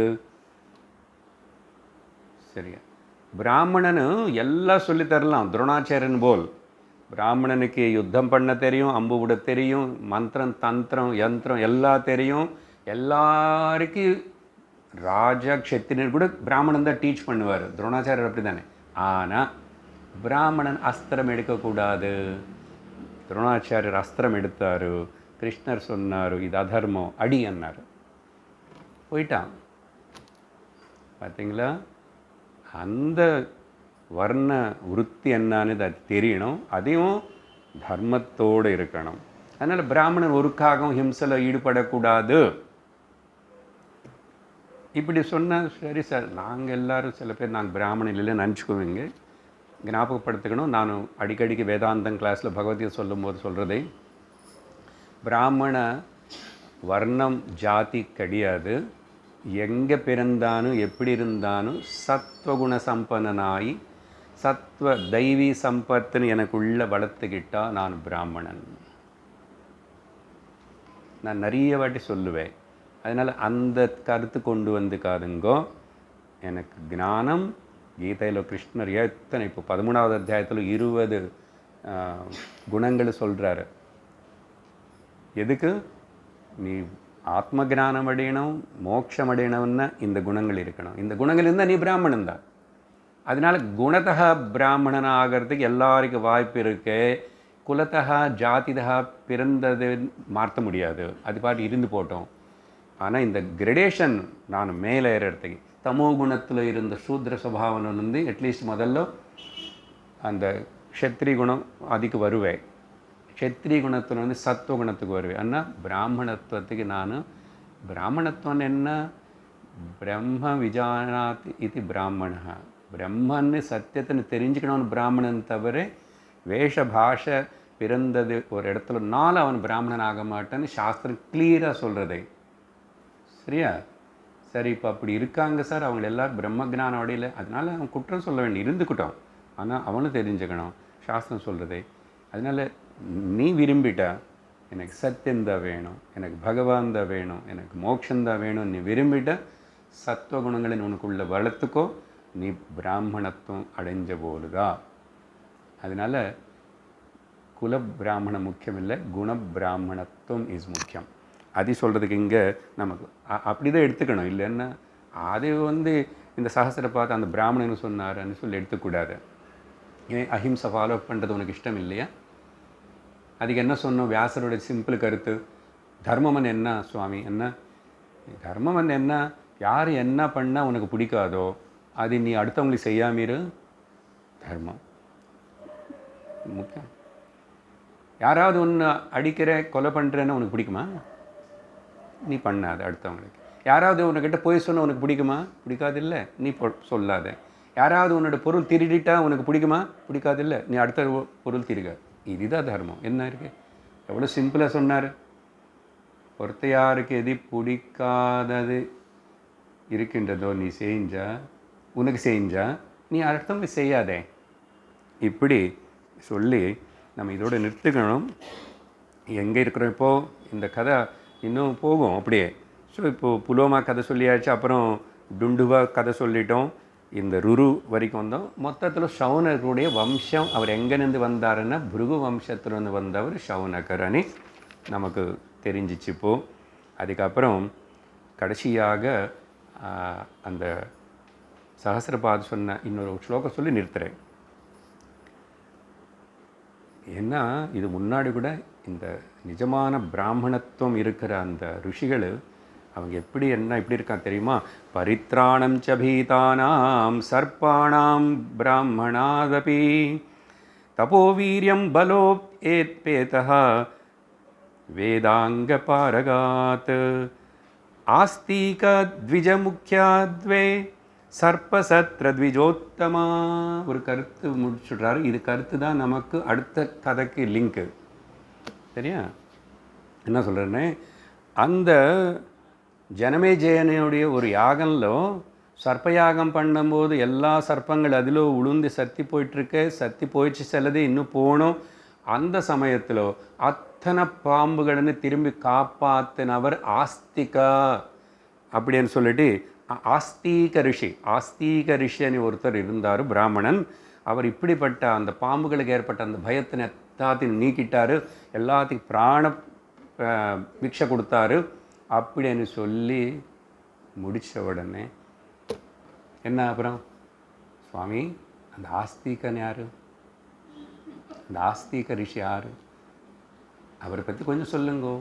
சரியா? பிராமணனு எல்லாம் சொல்லித்தரலாம், துரோணாச்சாரியன் போல். பிராமணனுக்கு யுத்தம் பண்ண தெரியும், அம்பு விட தெரியும், மந்திரம் தந்திரம் யந்திரம் எல்லாம் தெரியும். எல்லாருக்கும் ராஜா க்ஷத்திரியர் கூட பிராமணன் தான் டீச் பண்ணுவார். துரோணாச்சாரியர் அப்படி தானே. ஆனால் பிராமணன் அஸ்திரம் எடுக்கக்கூடாது. துரோணாச்சாரியர் அஸ்திரம் எடுத்தார். கிருஷ்ணர் சொன்னார் இது அதர்மம், அடி அன்னார். போயிட்டான். பார்த்தீங்களா? அந்த வர்ண விருத்தி என்னான்னு அது தெரியணும். அதையும் தர்மத்தோடு இருக்கணும். அதனால் பிராமணன் ஒருக்காகவும் ஹிம்சையில் ஈடுபடக்கூடாது. இப்படி சொன்னால் சரி சார், நாங்கள் எல்லோரும் சில பேர் நாங்கள் பிராமணன் இல்லைன்னு நினச்சிக்குவீங்க. ஞாபகப்படுத்திக்கணும், நான் அடிக்கடிக்கு வேதாந்தம் கிளாஸில் பகவத்கீதை சொல்லும்போது சொல்கிறதே, பிராமண வர்ணம் ஜாதி கிடையாது. எங்கே பிறந்தானும் எப்படி இருந்தாலும் சத்வகுண சம்பன்னனாய் சத்வ தெய்வீ சம்பத்துன்னு எனக்குள்ளே வளர்த்துக்கிட்டா நான் பிராமணன். நான் நிறைய வாட்டி சொல்லுவேன். அதனால் அந்த கருத்து கொண்டு வந்துக்காதுங்கோ. எனக்கு ஞானம் கீதையில் கிருஷ்ணர் எத்தனை இப்போ 13வது அத்தியாயத்தில் 20 குணங்கள் சொல்கிறாரு. எதுக்கு? நீ ஆத்ம ஜானம் அடையணும், மோட்சம் அடையணும்னா இந்த குணங்கள் இருக்கணும். இந்த குணங்கள் இருந்தால் நீ பிராமணன் தான். அதனால் குணத்தக பிராமணன் ஆகிறதுக்கு எல்லாருக்கும் வாய்ப்பு இருக்கு. குலத்தகா ஜாதிதா பிறந்தது மாற்ற முடியாது, அது பாட்டு இருந்து போட்டோம். ஆனால் இந்த கிரடேஷன் நான் மேலே ஏறத்துக்கு தமோ குணத்தில் இருந்த சூத்ர சுபாவனை வந்து அட்லீஸ்ட் முதல்ல அந்த க்ஷத்ரி குணம் அதுக்கு வருவேன். க்ஷத்ரி குணத்தில் வந்து சத்துவ குணத்துக்கு வருவேன். ஆனால் பிராமணத்துவத்துக்கு நான் பிராமணத்துவம் என்ன? பிரம்ம விஜானாத் இது பிராமணா. பிரம்மன்னு சத்தியத்தை தெரிஞ்சுக்கணும்னு பிராமணன் தவிர வேஷ பாஷை பிறந்தது ஒரு இடத்துல நாள் அவன் பிராமணன் ஆக மாட்டான்னு சாஸ்திரம் கிளியராக சொல்கிறதே. சரியா? சரி, இப்போ அப்படி இருக்காங்க சார், அவங்க எல்லோரும் பிரம்ம ஜானம் அடையலை, அதனால் அவன் குற்றம் சொல்ல வேண்டி இருந்துக்கிட்டோம். ஆனால் அவனும் தெரிஞ்சுக்கணும் சாஸ்திரம் சொல்கிறதே. அதனால் நீ விரும்பிட்டா எனக்கு சத்தியந்தான் வேணும், எனக்கு பகவான் தான் வேணும், எனக்கு மோட்சந்தான் வேணும், நீ விரும்பிட்ட சத்வகுணங்களை உனக்குள்ளே வளர்த்துக்கோ, நீ பிராமணத்துவம் அடைஞ்ச போலுதா. அதனால் குல பிராமணம் முக்கியம் இல்லை, குண பிராமணத்துவம் இஸ் முக்கியம். அது சொல்கிறதுக்கு இங்கே நமக்கு அப்படி தான் எடுத்துக்கணும். இல்லைன்னா அது வந்து இந்த சஹஸ்ர பார்த்து அந்த பிராமணன்னு சொன்னார்ன்னு சொல்லி எடுத்துக்கூடாது. ஏன் அஹிம்சை ஃபாலோ பண்ணுறது உனக்கு இஷ்டம் இல்லையா? அதுக்கு என்ன சொன்னோம்? வியாசரோட சிம்பிள் கருத்து, தர்மம் என்ன சுவாமி? என்ன தர்மம் என்ன? யார் என்ன பண்ணால் உனக்கு பிடிக்காதோ அது நீ அடுத்தவங்களுக்கு செய்யாமீரு. தர்மம் முக்கியம். யாராவது ஒன்று அடிக்கிற கொலை பண்ணுறேன்னு உனக்கு பிடிக்குமா? நீ பண்ணாத. அடுத்தவங்களுக்கு யாராவது உன்கிட்ட போய் சொன்ன உனக்கு பிடிக்குமா? பிடிக்காது இல்லை, நீ சொல்லாத. யாராவது உன்னோட பொருள் திருடிட்டா உனக்கு பிடிக்குமா? பிடிக்காது இல்லை, நீ அடுத்த பொருள் திருக. இதுதான் தர்மம். என்ன இருக்குது? எவ்வளோ சிம்பிளாக சொன்னார். ஒருத்தையாருக்கு எது பிடிக்காதது இருக்கின்றதோ நீ உனக்கு செஞ்சா நீ அடுத்தவங்க செய்யாதே. இப்படி சொல்லி நம்ம இதோட நிறுத்துக்கணும். எங்கே இருக்கிறோம் இப்போது? இந்த கதை இன்னும் போகும் அப்படியே. ஸோ இப்போது புலோமா கதை சொல்லியாச்சு, அப்புறம் டுண்டுவா கதை சொல்லிட்டோம், இந்த ருரு வரைக்கும் வந்தோம். மொத்தத்தில் ஷவுனகருடைய வம்சம் அவர் எங்கேருந்து வந்தாருன்னா பிருகு வம்சத்துலேருந்து வந்தவர் ஷவுனகர் அணி நமக்கு தெரிஞ்சிச்சு. இப்போது அதுக்கப்புறம் கடைசியாக அந்த சஹஸ்ரபாத் சொன்ன இன்னொரு ஸ்லோகம் சொல்லி நிறுத்துகிறேன். ஏன்னா இது முன்னாடி கூட இந்த நிஜமான பிராமணத்துவம் இருக்கிற அந்த ருஷிகள் அவங்க எப்படி இப்படி இருக்கா தெரியுமா? பரித்ராணம் ச பீதானாம் சர்ப்பாணாம் பிராமணாதபி தபோவீரியம் பலோபேதः வேதாங்க பாரகாத் ஆஸ்தீக த்விஜமுக்கியாத்வே சர்ப்பசத்ர த்விஜோத்தமா. ஒரு கருத்து முடிச்சுடுறாரு. இது கருத்து தான் நமக்கு அடுத்த கதைக்கு லிங்க்கு. சரியா? என்ன சொல்கிறேன்னே, அந்த ஜனமேஜயனுடைய ஒரு யாகంలో சர்ப்பயாகம் பண்ணும்போது எல்லா சர்ப்பங்கள் அதில் உளுந்து சத்தி போயிட்டுருக்கு. சத்தி போயிடுச்சு, செல்லது இன்னும் போகணும். அந்த சமயத்தில் அத்தனை பாம்புಗಳನ್ನು திரும்பி காப்பாற்றினவர் ஆஸ்திகா அப்படின்னு சொல்லிட்டு ஆஸ்தீக ரிஷின்னு ஒருத்தர் இருந்தார், பிராமணன். அவர் இப்படிப்பட்ட அந்த பாம்புகளுக்கு ஏற்பட்ட அந்த பயத்தினை எல்லாத்தையும் நீக்கிட்டார், எல்லாத்துக்கும் பிராண பிக்ஷை கொடுத்தாரு அப்படின்னு சொல்லி முடித்த உடனே என்ன அப்புறம், சுவாமி அந்த ஆஸ்தீகன் யார், அந்த ஆஸ்தீக ரிஷி யார், அவரை பற்றி கொஞ்சம் சொல்லுங்கோ.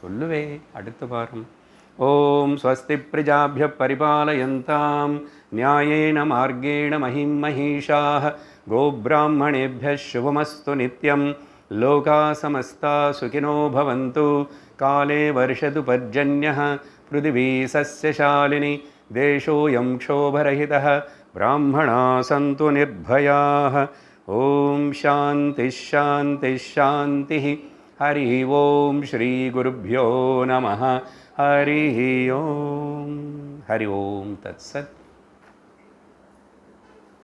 சொல்லுவே அடுத்த வாரம். ஓம் ஸ்வஸ்தி பிரஜாபிய பரிபாலயந்தாம் நியாயேன மார்கேண மஹிம் மஹீஷாः கோப்ராஹ்மணேभ्यः शुभमस्तु नित्यं लोकाः समस्ताः सुखिनो भवन्तु काले वर्षतु पर्जन्यः पृथिवी सस्यशालिनी देशोऽयं क्षोभरहितः ब्राह्मणाः सन्तु निर्भयाः. ओम शांति शांति शांति. हरि ओम श्री गुरुभ्यो नमः. हरि ओम तत्सत्.